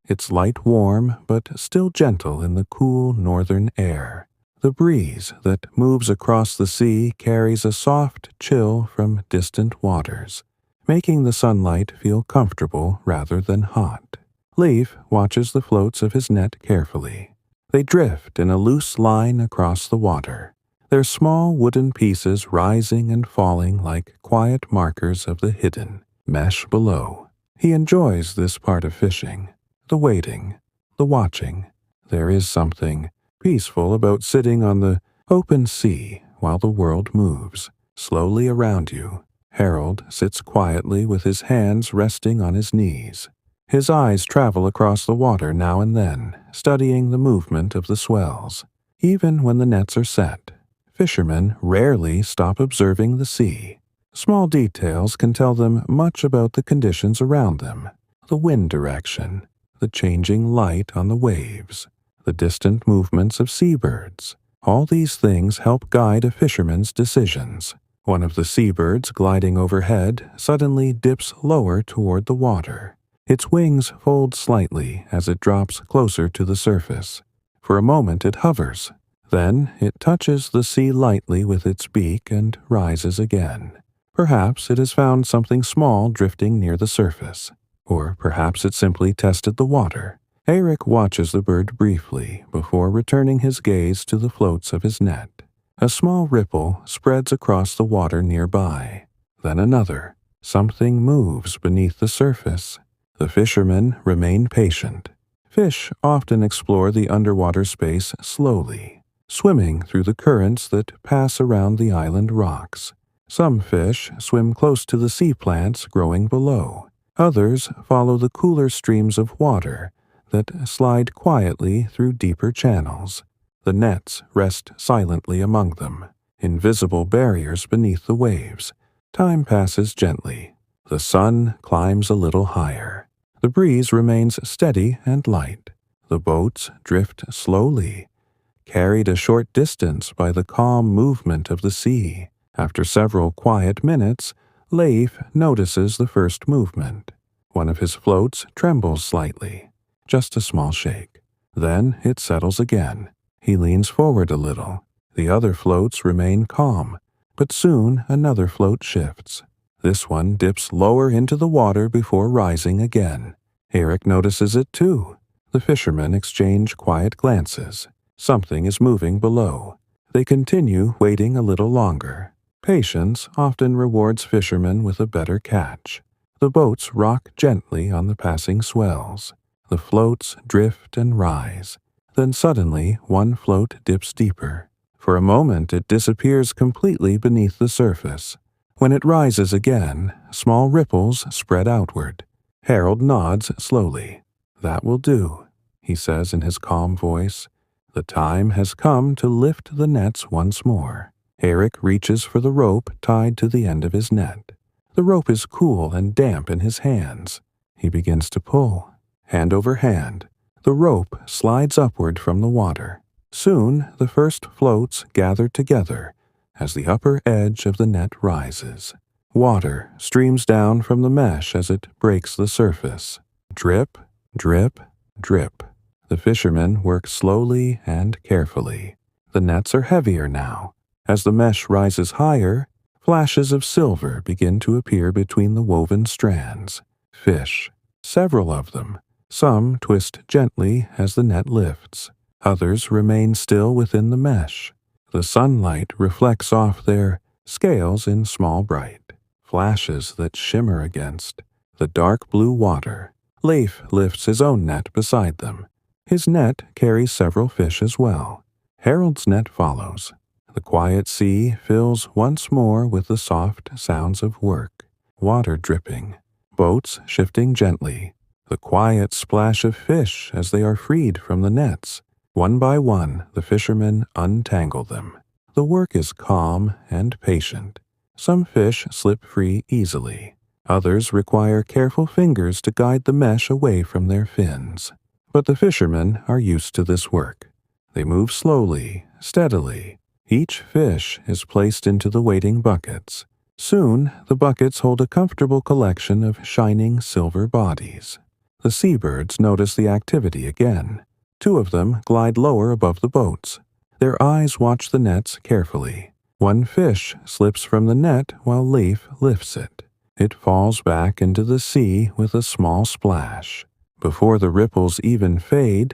its light warm but still gentle in the cool northern air. The breeze that moves across the sea carries a soft chill from distant waters, making the sunlight feel comfortable rather than hot. Leif watches the floats of his net carefully. They drift in a loose line across the water, their small wooden pieces rising and falling like quiet markers of the hidden mesh below. He enjoys this part of fishing, the waiting, the watching. There is something peaceful about sitting on the open sea while the world moves slowly around you. Harold sits quietly with his hands resting on his knees. His eyes travel across the water now and then, studying the movement of the swells. Even when the nets are set, fishermen rarely stop observing the sea. Small details can tell them much about the conditions around them: the wind direction, the changing light on the waves, the distant movements of seabirds. All these things help guide a fisherman's decisions. One of the seabirds gliding overhead suddenly dips lower toward the water. Its wings fold slightly as it drops closer to the surface. For a moment it hovers. Then it touches the sea lightly with its beak and rises again. Perhaps it has found something small drifting near the surface, or perhaps it simply tested the water. Eric watches the bird briefly before returning his gaze to the floats of his net. A small ripple spreads across the water nearby. Then another. Something moves beneath the surface. The fishermen remain patient. Fish often explore the underwater space slowly, swimming through the currents that pass around the island rocks. Some fish swim close to the sea plants growing below. Others follow the cooler streams of water that slide quietly through deeper channels. The nets rest silently among them, invisible barriers beneath the waves. Time passes gently. The sun climbs a little higher. The breeze remains steady and light. The boats drift slowly, carried a short distance by the calm movement of the sea. After several quiet minutes, Leif notices the first movement. One of his floats trembles slightly, just a small shake. Then it settles again. He leans forward a little. The other floats remain calm, but soon another float shifts. This one dips lower into the water before rising again. Eric notices it too. The fishermen exchange quiet glances. Something is moving below. They continue waiting a little longer. Patience often rewards fishermen with a better catch. The boats rock gently on the passing swells. The floats drift and rise. Then suddenly one float dips deeper. For a moment it disappears completely beneath the surface. When it rises again, small ripples spread outward. Harold nods slowly. "That will do," he says in his calm voice. "The time has come to lift the nets once more." Eric reaches for the rope tied to the end of his net. The rope is cool and damp in his hands. He begins to pull. Hand over hand, the rope slides upward from the water. Soon, the first floats gather together as the upper edge of the net rises. Water streams down from the mesh as it breaks the surface. Drip, drip, drip. The fishermen work slowly and carefully. The nets are heavier now. As the mesh rises higher, flashes of silver begin to appear between the woven strands. Fish, several of them. Some twist gently as the net lifts. Others remain still within the mesh. The sunlight reflects off their scales in small bright flashes that shimmer against the dark blue water. Leif lifts his own net beside them. His net carries several fish as well. Harold's net follows. The quiet sea fills once more with the soft sounds of work. Water dripping. Boats shifting gently. The quiet splash of fish as they are freed from the nets. One by one, the fishermen untangle them. The work is calm and patient. Some fish slip free easily. Others require careful fingers to guide the mesh away from their fins. But the fishermen are used to this work. They move slowly, steadily. Each fish is placed into the waiting buckets. Soon, the buckets hold a comfortable collection of shining silver bodies. The seabirds notice the activity again. Two of them glide lower above the boats. Their eyes watch the nets carefully. One fish slips from the net while Leif lifts it. It falls back into the sea with a small splash. Before the ripples even fade,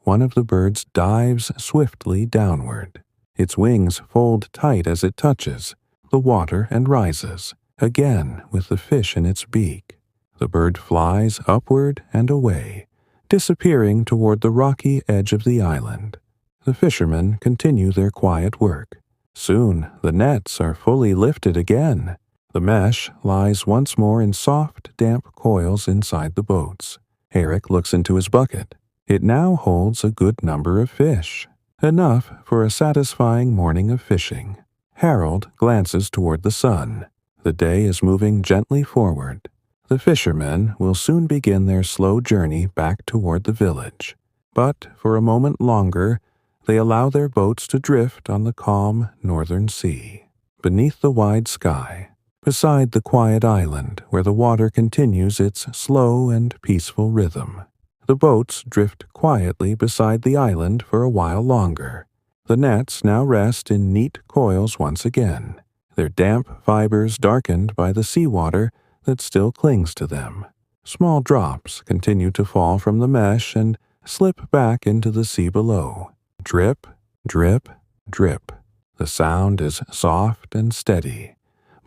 one of the birds dives swiftly downward. Its wings fold tight as it touches the water and rises, again with the fish in its beak. The bird flies upward and away, disappearing toward the rocky edge of the island. The fishermen continue their quiet work. Soon the nets are fully lifted again. The mesh lies once more in soft, damp coils inside the boats. Eric looks into his bucket. It now holds a good number of fish, enough for a satisfying morning of fishing. Harold glances toward the sun. The day is moving gently forward. The fishermen will soon begin their slow journey back toward the village. But for a moment longer, they allow their boats to drift on the calm northern sea. Beneath the wide sky, beside the quiet island where the water continues its slow and peaceful rhythm, the boats drift quietly beside the island for a while longer. The nets now rest in neat coils once again, their damp fibers darkened by the seawater that still clings to them. Small drops continue to fall from the mesh and slip back into the sea below. Drip, drip, drip. The sound is soft and steady,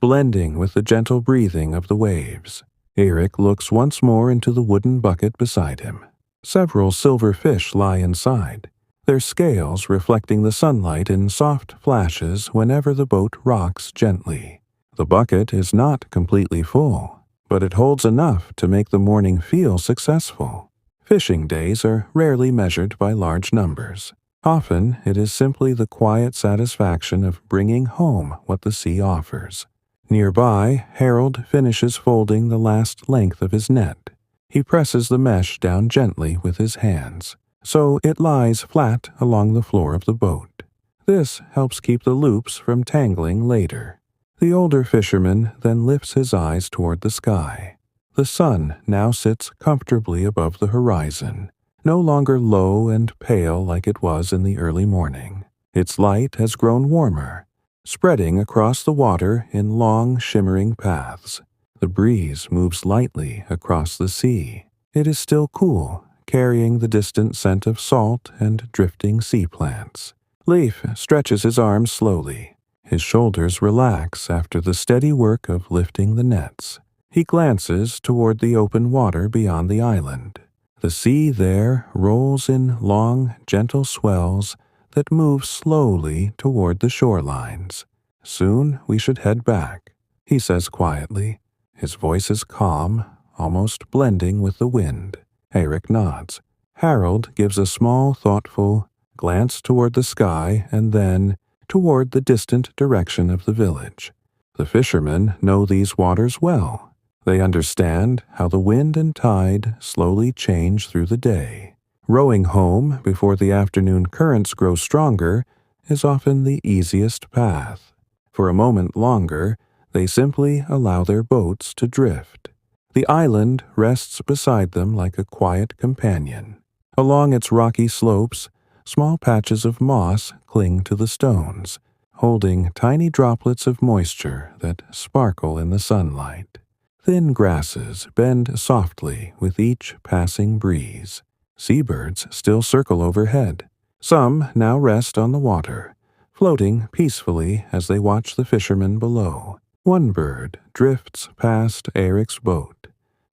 blending with the gentle breathing of the waves. Eric looks once more into the wooden bucket beside him. Several silver fish lie inside, their scales reflecting the sunlight in soft flashes whenever the boat rocks gently. The bucket is not completely full, but it holds enough to make the morning feel successful. Fishing days are rarely measured by large numbers. Often it is simply the quiet satisfaction of bringing home what the sea offers. Nearby, Harold finishes folding the last length of his net. He presses the mesh down gently with his hands, so it lies flat along the floor of the boat. This helps keep the loops from tangling later. The older fisherman then lifts his eyes toward the sky. The sun now sits comfortably above the horizon, no longer low and pale like it was in the early morning. Its light has grown warmer, spreading across the water in long, shimmering paths. The breeze moves lightly across the sea. It is still cool, carrying the distant scent of salt and drifting sea plants. Leif stretches his arms slowly. His shoulders relax after the steady work of lifting the nets. He glances toward the open water beyond the island. The sea there rolls in long, gentle swells that move slowly toward the shorelines. Soon we should head back, he says quietly. His voice is calm, almost blending with the wind. Eric nods. Harold gives a small, thoughtful glance toward the sky and then, toward the distant direction of the village. The fishermen know these waters well. They understand how the wind and tide slowly change through the day. Rowing home before the afternoon currents grow stronger is often the easiest path. For a moment longer, they simply allow their boats to drift. The island rests beside them like a quiet companion. Along its rocky slopes, small patches of moss cling to the stones, holding tiny droplets of moisture that sparkle in the sunlight. Thin grasses bend softly with each passing breeze. Seabirds still circle overhead. Some now rest on the water, floating peacefully as they watch the fishermen below. One bird drifts past Eric's boat,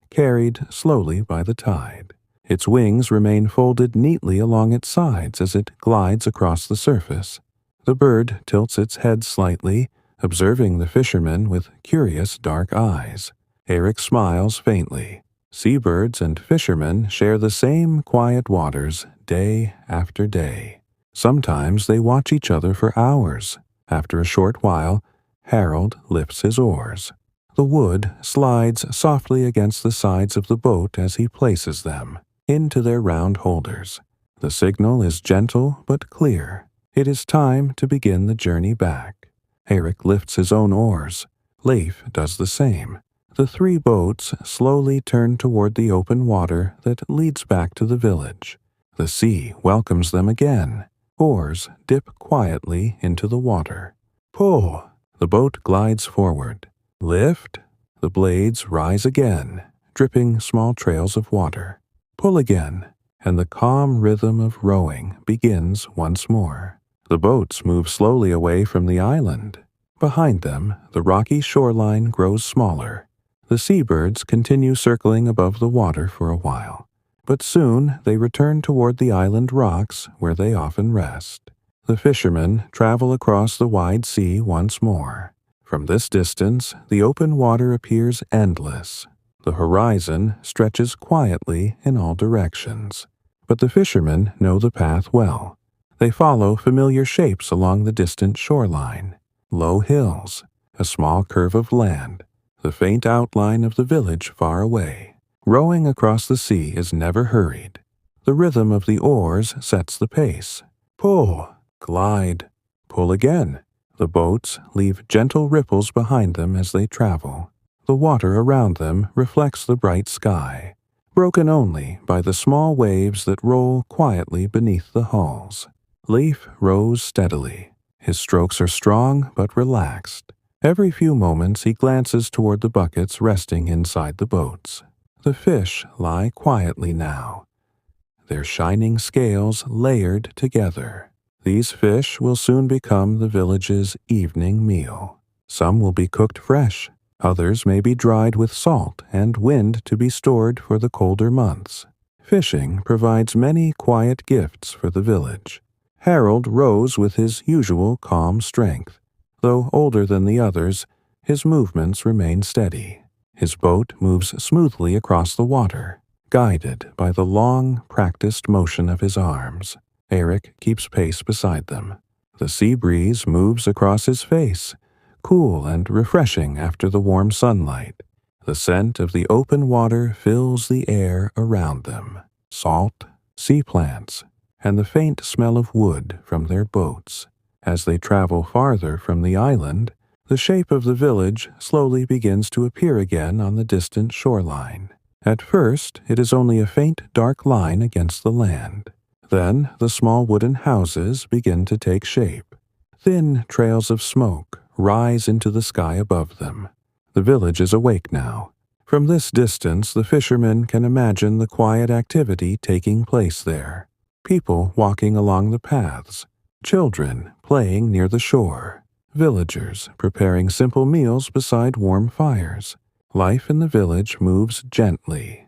carried slowly by the tide. Its wings remain folded neatly along its sides as it glides across the surface. The bird tilts its head slightly, observing the fishermen with curious dark eyes. Eric smiles faintly. Seabirds and fishermen share the same quiet waters day after day. Sometimes they watch each other for hours. After a short while, Harold lifts his oars. The wood slides softly against the sides of the boat as he places them into their round holders. The signal is gentle but clear. It is time to begin the journey back. Eric lifts his own oars. Leif does the same. The three boats slowly turn toward the open water that leads back to the village. The sea welcomes them again. Oars dip quietly into the water. Pull! The boat glides forward. Lift! The blades rise again, dripping small trails of water. Pull again, and the calm rhythm of rowing begins once more. The boats move slowly away from the island. Behind them, the rocky shoreline grows smaller. The seabirds continue circling above the water for a while, but soon they return toward the island rocks where they often rest. The fishermen travel across the wide sea once more. From this distance, the open water appears endless. The horizon stretches quietly in all directions, but the fishermen know the path well. They follow familiar shapes along the distant shoreline. Low hills, a small curve of land, the faint outline of the village far away. Rowing across the sea is never hurried. The rhythm of the oars sets the pace. Pull, glide, pull again. The boats leave gentle ripples behind them as they travel. The water around them reflects the bright sky, broken only by the small waves that roll quietly beneath the hulls. Leif rows steadily. His strokes are strong but relaxed. Every few moments he glances toward the buckets resting inside the boats. The fish lie quietly now, their shining scales layered together. These fish will soon become the village's evening meal. Some will be cooked fresh. Others may be dried with salt and wind to be stored for the colder months. Fishing provides many quiet gifts for the village. Harold rows with his usual calm strength. Though older than the others, his movements remain steady. His boat moves smoothly across the water, guided by the long, practiced motion of his arms. Eric keeps pace beside them. The sea breeze moves across his face, cool and refreshing after the warm sunlight. The scent of the open water fills the air around them. Salt, sea plants, and the faint smell of wood from their boats. As they travel farther from the island, the shape of the village slowly begins to appear again on the distant shoreline. At first, it is only a faint dark line against the land. Then, the small wooden houses begin to take shape. Thin trails of smoke rise into the sky above them. The village is awake now. From this distance, the fishermen can imagine the quiet activity taking place there. People walking along the paths, children playing near the shore, villagers preparing simple meals beside warm fires. Life in the village moves gently,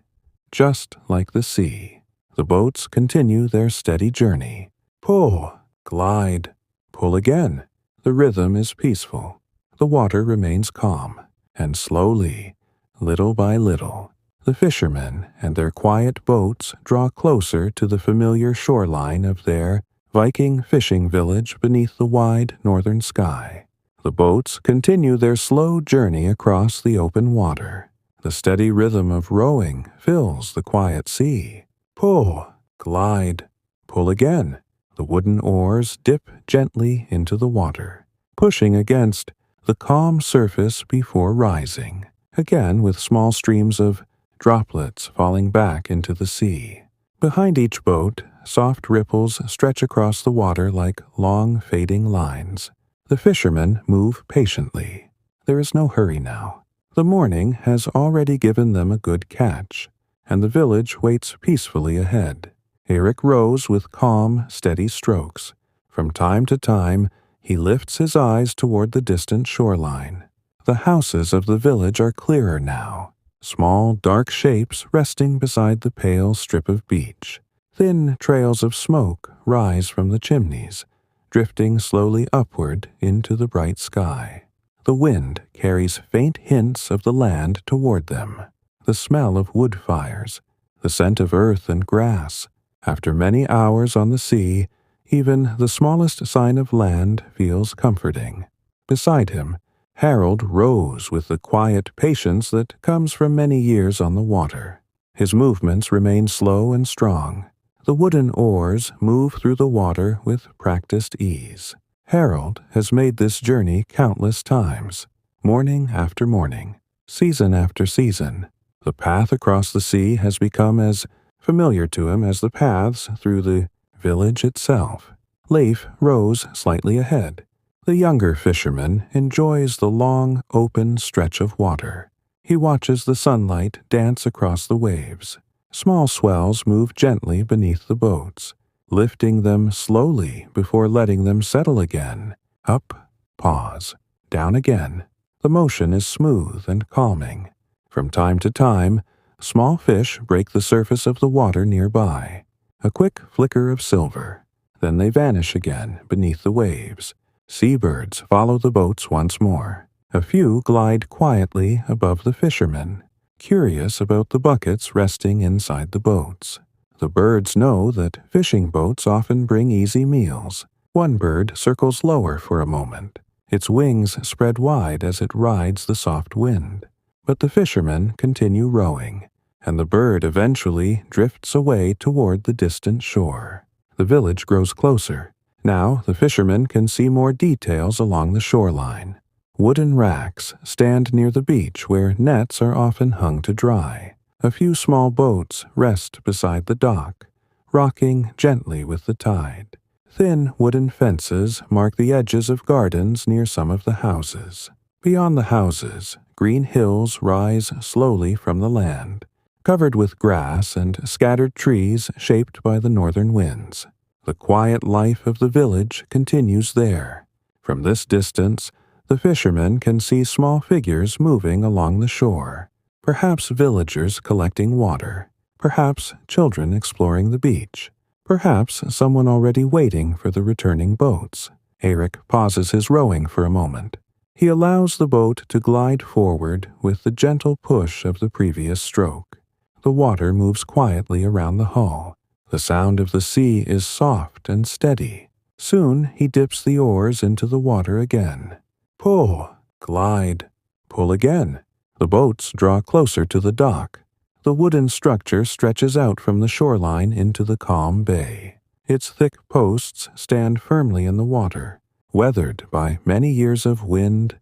just like the sea. The boats continue their steady journey. Pull, glide, pull again. The rhythm is peaceful. The water remains calm, and slowly, little by little, the fishermen and their quiet boats draw closer to the familiar shoreline of their Viking fishing village beneath the wide northern sky. The boats continue their slow journey across the open water. The steady rhythm of rowing fills the quiet sea. Pull, glide, pull again. The wooden oars dip gently into the water, pushing against the calm surface before rising, again with small streams of droplets falling back into the sea. Behind each boat, soft ripples stretch across the water like long fading lines. The fishermen move patiently. There is no hurry now. The morning has already given them a good catch, and the village waits peacefully ahead. Eric rows with calm, steady strokes. From time to time, he lifts his eyes toward the distant shoreline. The houses of the village are clearer now, small, dark shapes resting beside the pale strip of beach. Thin trails of smoke rise from the chimneys, drifting slowly upward into the bright sky. The wind carries faint hints of the land toward them, the smell of wood fires, the scent of earth and grass. After many hours on the sea, even the smallest sign of land feels comforting. Beside him, Harold rows with the quiet patience that comes from many years on the water. His movements remain slow and strong. The wooden oars move through the water with practiced ease. Harold has made this journey countless times, morning after morning, season after season. The path across the sea has become as familiar to him as the paths through the village itself. Leif rows slightly ahead. The younger fisherman enjoys the long, open stretch of water. He watches the sunlight dance across the waves. Small swells move gently beneath the boats, lifting them slowly before letting them settle again. Up, pause, down again. The motion is smooth and calming. From time to time, small fish break the surface of the water nearby. A quick flicker of silver. Then they vanish again beneath the waves. Seabirds follow the boats once more. A few glide quietly above the fishermen, curious about the buckets resting inside the boats. The birds know that fishing boats often bring easy meals. One bird circles lower for a moment, its wings spread wide as it rides the soft wind. But the fishermen continue rowing, and the bird eventually drifts away toward the distant shore. The village grows closer. Now the fishermen can see more details along the shoreline. Wooden racks stand near the beach where nets are often hung to dry. A few small boats rest beside the dock, rocking gently with the tide. Thin wooden fences mark the edges of gardens near some of the houses. Beyond the houses, green hills rise slowly from the land, covered with grass and scattered trees shaped by the northern winds. The quiet life of the village continues there. From this distance, the fishermen can see small figures moving along the shore, perhaps villagers collecting water, perhaps children exploring the beach, perhaps someone already waiting for the returning boats. Eric pauses his rowing for a moment. He allows the boat to glide forward with the gentle push of the previous stroke. The water moves quietly around the hull. The sound of the sea is soft and steady. Soon he dips the oars into the water again. Pull, glide, pull again. The boats draw closer to the dock. The wooden structure stretches out from the shoreline into the calm bay. Its thick posts stand firmly in the water, weathered by many years of wind,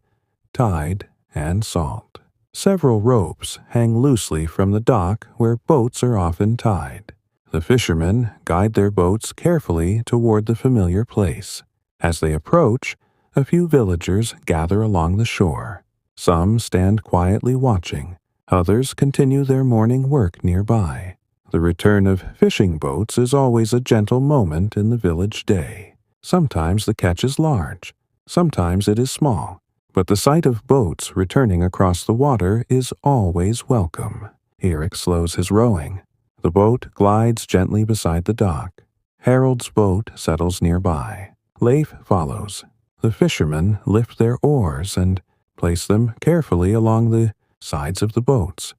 tide, and salt. Several ropes hang loosely from the dock where boats are often tied. The fishermen guide their boats carefully toward the familiar place. As they approach, a few villagers gather along the shore. Some stand quietly watching. Others continue their morning work nearby. The return of fishing boats is always a gentle moment in the village day. Sometimes the catch is large, sometimes it is small, but the sight of boats returning across the water is always welcome. Eric slows his rowing. The boat glides gently beside the dock. Harold's boat settles nearby. Leif follows. The fishermen lift their oars and place them carefully along the sides of the boats.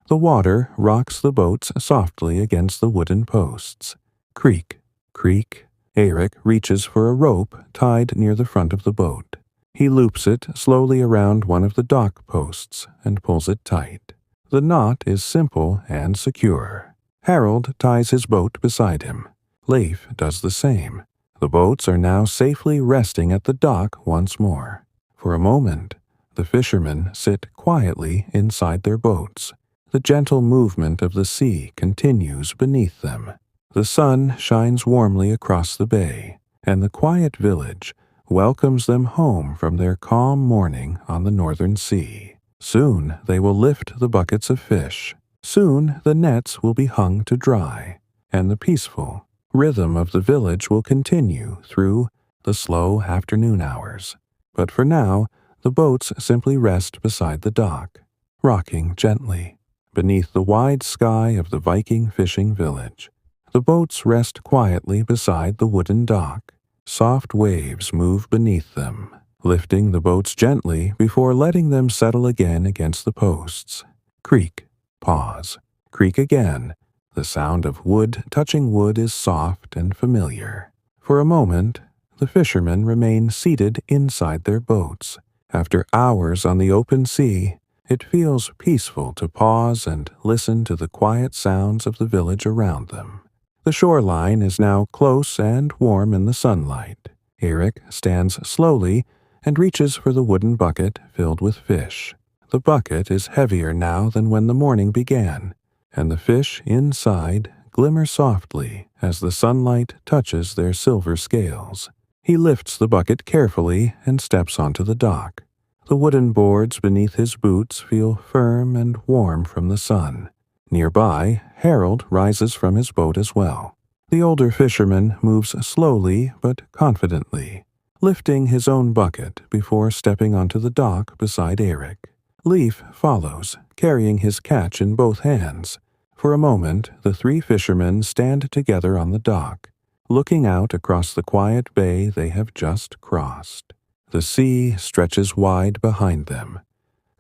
The water rocks the boats softly against the wooden posts. Creak, creak, Eric reaches for a rope tied near the front of the boat. He loops it slowly around one of the dock posts and pulls it tight. The knot is simple and secure. Harold ties his boat beside him. Leif does the same. The boats are now safely resting at the dock once more. For a moment, the fishermen sit quietly inside their boats. The gentle movement of the sea continues beneath them. The sun shines warmly across the bay, and the quiet village welcomes them home from their calm morning on the northern sea. Soon they will lift the buckets of fish. Soon the nets will be hung to dry, and the peaceful rhythm of the village will continue through the slow afternoon hours. But for now, the boats simply rest beside the dock, rocking gently beneath the wide sky of the Viking fishing village. The boats rest quietly beside the wooden dock. Soft waves move beneath them, lifting the boats gently before letting them settle again against the posts. Creak, pause, creak again. The sound of wood touching wood is soft and familiar. For a moment, the fishermen remain seated inside their boats. After hours on the open sea, it feels peaceful to pause and listen to the quiet sounds of the village around them. The shoreline is now close and warm in the sunlight. Eric stands slowly and reaches for the wooden bucket filled with fish. The bucket is heavier now than when the morning began, and the fish inside glimmer softly as the sunlight touches their silver scales. He lifts the bucket carefully and steps onto the dock. The wooden boards beneath his boots feel firm and warm from the sun. Nearby, Harold rises from his boat as well. The older fisherman moves slowly but confidently, lifting his own bucket before stepping onto the dock beside Eric. Leif follows, carrying his catch in both hands. For a moment, the three fishermen stand together on the dock, looking out across the quiet bay they have just crossed. The sea stretches wide behind them,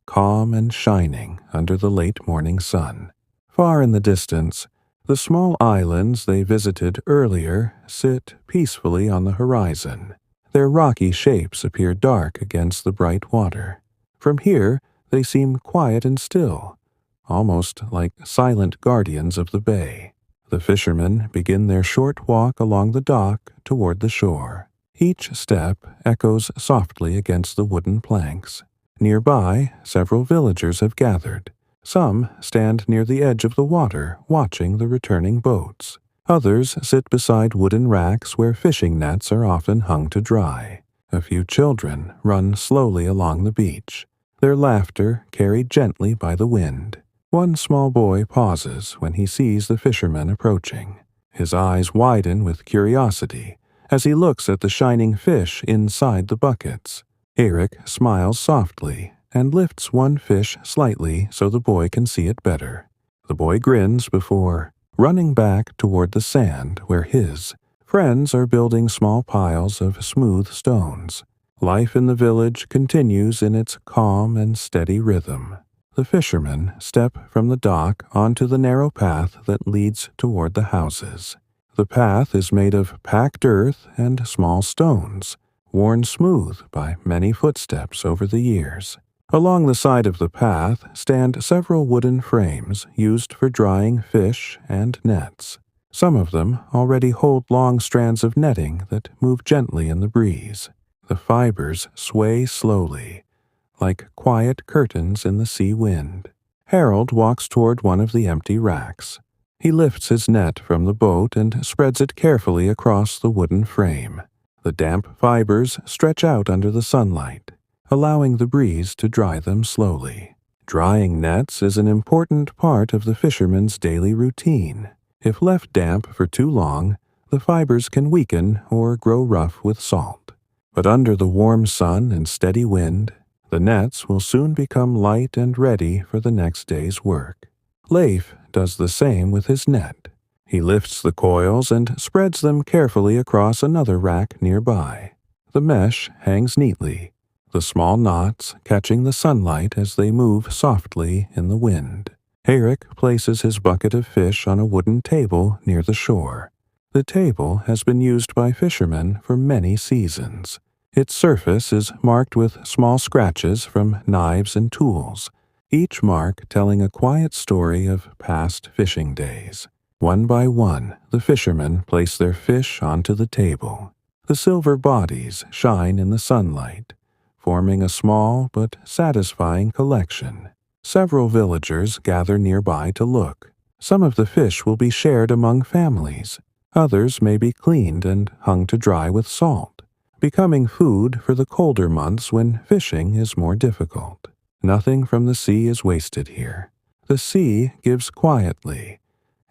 calm and shining under the late morning sun. Far in the distance, the small islands they visited earlier sit peacefully on the horizon. Their rocky shapes appear dark against the bright water. From here, they seem quiet and still, almost like silent guardians of the bay. The fishermen begin their short walk along the dock toward the shore. Each step echoes softly against the wooden planks. Nearby, several villagers have gathered. Some stand near the edge of the water, watching the returning boats. Others sit beside wooden racks where fishing nets are often hung to dry. A few children run slowly along the beach, their laughter carried gently by the wind. One small boy pauses when he sees the fishermen approaching. His eyes widen with curiosity as he looks at the shining fish inside the buckets. Eric smiles softly and lifts one fish slightly so the boy can see it better. The boy grins before running back toward the sand where his friends are building small piles of smooth stones. Life in the village continues in its calm and steady rhythm. The fishermen step from the dock onto the narrow path that leads toward the houses. The path is made of packed earth and small stones, worn smooth by many footsteps over the years. Along the side of the path stand several wooden frames used for drying fish and nets. Some of them already hold long strands of netting that move gently in the breeze. The fibers sway slowly, like quiet curtains in the sea wind. Harold walks toward one of the empty racks. He lifts his net from the boat and spreads it carefully across the wooden frame. The damp fibers stretch out under the sunlight, allowing the breeze to dry them slowly. Drying nets is an important part of the fisherman's daily routine. If left damp for too long, the fibers can weaken or grow rough with salt. But under the warm sun and steady wind, the nets will soon become light and ready for the next day's work. Leif does the same with his net. He lifts the coils and spreads them carefully across another rack nearby. The mesh hangs neatly, the small knots catching the sunlight as they move softly in the wind. Eric places his bucket of fish on a wooden table near the shore. The table has been used by fishermen for many seasons. Its surface is marked with small scratches from knives and tools, each mark telling a quiet story of past fishing days. One by one, the fishermen place their fish onto the table. The silver bodies shine in the sunlight, forming a small but satisfying collection. Several villagers gather nearby to look. Some of the fish will be shared among families. Others may be cleaned and hung to dry with salt, becoming food for the colder months when fishing is more difficult. Nothing from the sea is wasted here. The sea gives quietly,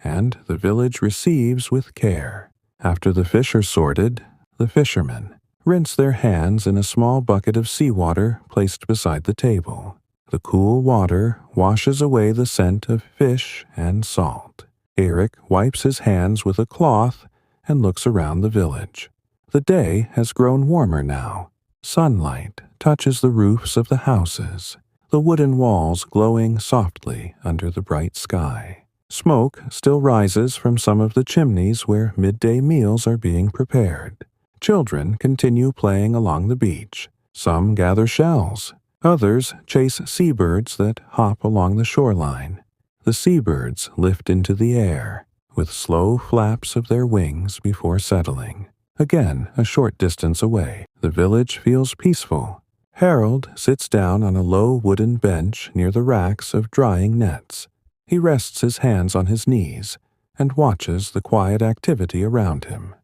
and the village receives with care. After the fish are sorted, the fishermen rinse their hands in a small bucket of seawater placed beside the table. The cool water washes away the scent of fish and salt. Eric wipes his hands with a cloth and looks around the village. The day has grown warmer now. Sunlight touches the roofs of the houses, the wooden walls glowing softly under the bright sky. Smoke still rises from some of the chimneys where midday meals are being prepared. Children continue playing along the beach. Some gather shells. Others chase seabirds that hop along the shoreline. The seabirds lift into the air, with slow flaps of their wings before settling. Again, a short distance away, the village feels peaceful. Harold sits down on a low wooden bench near the racks of drying nets. He rests his hands on his knees and watches the quiet activity around him.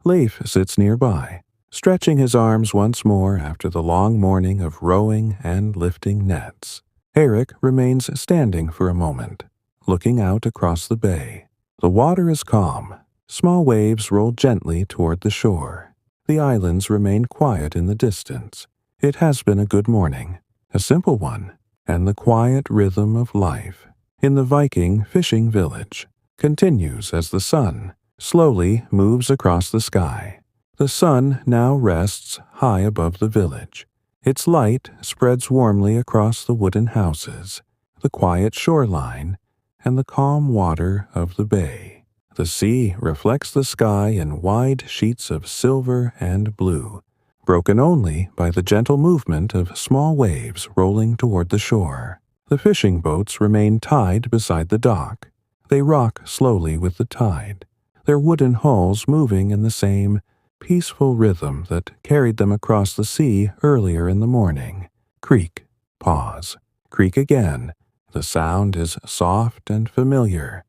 Leif sits nearby, stretching his arms once more after the long morning of rowing and lifting nets. Eric remains standing for a moment, looking out across the bay. The water is calm. Small waves roll gently toward the shore. The islands remain quiet in the distance. It has been a good morning, a simple one, and the quiet rhythm of life in the Viking fishing village continues as the sun slowly moves across the sky. The sun now rests high above the village. Its light spreads warmly across the wooden houses, the quiet shoreline, and the calm water of the bay. The sea reflects the sky in wide sheets of silver and blue, broken only by the gentle movement of small waves rolling toward the shore. The fishing boats remain tied beside the dock. They rock slowly with the tide, their wooden hulls moving in the same peaceful rhythm that carried them across the sea earlier in the morning. Creak, pause, creak again. The sound is soft and familiar,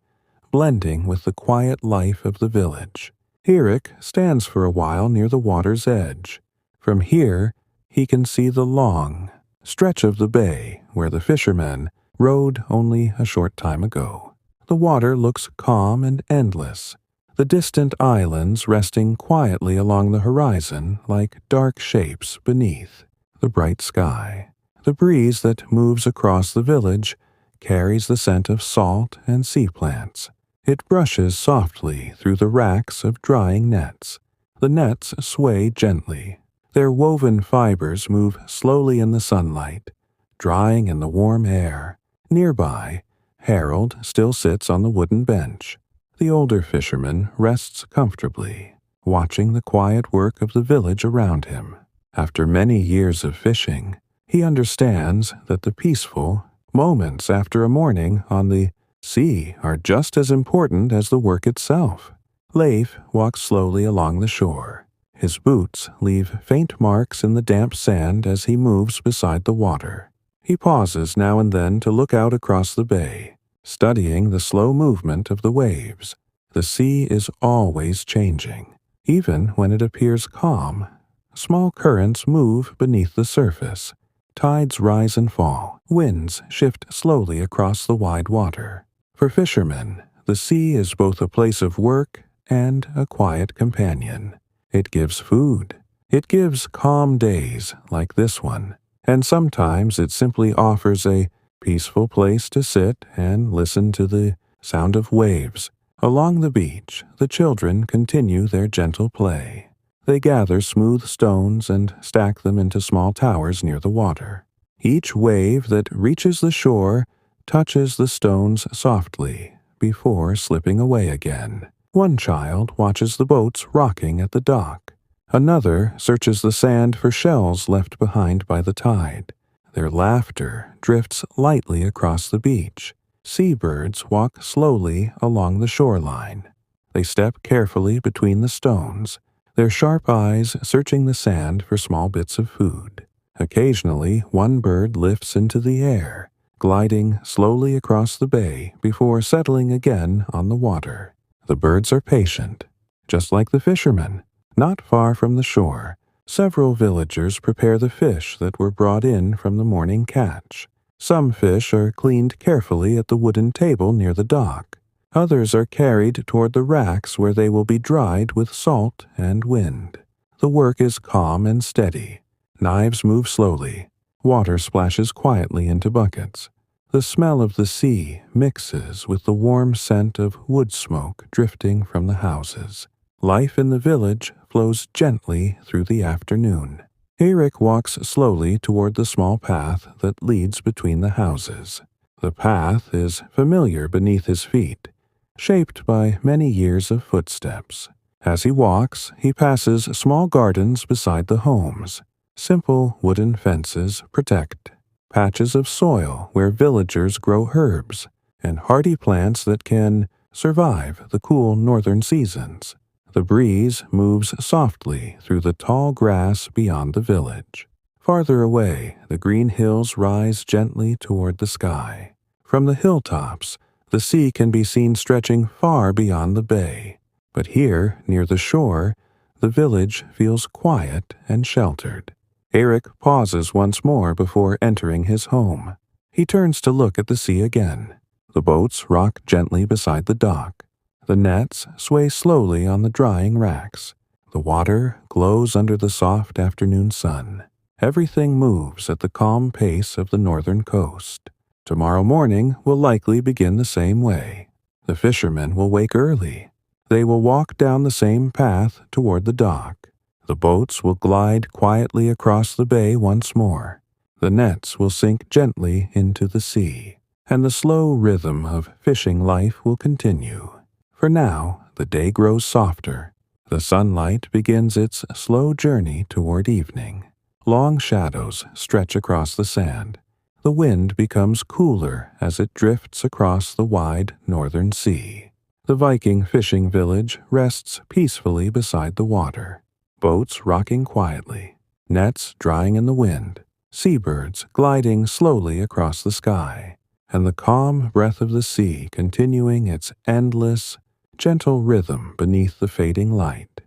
blending with the quiet life of the village. Eric stands for a while near the water's edge. From here, he can see the long stretch of the bay where the fishermen rowed only a short time ago. The water looks calm and endless, the distant islands resting quietly along the horizon like dark shapes beneath the bright sky. The breeze that moves across the village carries the scent of salt and sea plants. It brushes softly through the racks of drying nets. The nets sway gently. Their woven fibers move slowly in the sunlight, drying in the warm air. Nearby, Harold still sits on the wooden bench. The older fisherman rests comfortably, watching the quiet work of the village around him. After many years of fishing, he understands that the peaceful moments after a morning on the sea are just as important as the work itself. Leif walks slowly along the shore. His boots leave faint marks in the damp sand as he moves beside the water. He pauses now and then to look out across the bay, studying the slow movement of the waves. The sea is always changing. Even when it appears calm, small currents move beneath the surface. Tides rise and fall. Winds shift slowly across the wide water. For fishermen, the sea is both a place of work and a quiet companion. It gives food. It gives calm days like this one. And sometimes it simply offers a peaceful place to sit and listen to the sound of waves. Along the beach, the children continue their gentle play. They gather smooth stones and stack them into small towers near the water. Each wave that reaches the shore touches the stones softly before slipping away again. One child watches the boats rocking at the dock. Another searches the sand for shells left behind by the tide. Their laughter drifts lightly across the beach. Seabirds walk slowly along the shoreline. They step carefully between the stones, their sharp eyes searching the sand for small bits of food. Occasionally, one bird lifts into the air, gliding slowly across the bay before settling again on the water. The birds are patient, just like the fishermen. Not far from the shore, several villagers prepare the fish that were brought in from the morning catch. Some fish are cleaned carefully at the wooden table near the dock. Others are carried toward the racks where they will be dried with salt and wind. The work is calm and steady. Knives move slowly. Water splashes quietly into buckets. The smell of the sea mixes with the warm scent of wood smoke drifting from the houses. Life in the village flows gently through the afternoon. Eric walks slowly toward the small path that leads between the houses. The path is familiar beneath his feet, shaped by many years of footsteps. As he walks, he passes small gardens beside the homes. Simple wooden fences protect patches of soil where villagers grow herbs and hardy plants that can survive the cool northern seasons. The breeze moves softly through the tall grass beyond the village. Farther away, the green hills rise gently toward the sky. From the hilltops, the sea can be seen stretching far beyond the bay. But here, near the shore, the village feels quiet and sheltered. Eric pauses once more before entering his home. He turns to look at the sea again. The boats rock gently beside the dock. The nets sway slowly on the drying racks. The water glows under the soft afternoon sun. Everything moves at the calm pace of the northern coast. Tomorrow morning will likely begin the same way. The fishermen will wake early. They will walk down the same path toward the dock. The boats will glide quietly across the bay once more. The nets will sink gently into the sea, and the slow rhythm of fishing life will continue. For now, the day grows softer. The sunlight begins its slow journey toward evening. Long shadows stretch across the sand. The wind becomes cooler as it drifts across the wide northern sea. The Viking fishing village rests peacefully beside the water. Boats rocking quietly, nets drying in the wind, seabirds gliding slowly across the sky, and the calm breath of the sea continuing its endless, gentle rhythm beneath the fading light.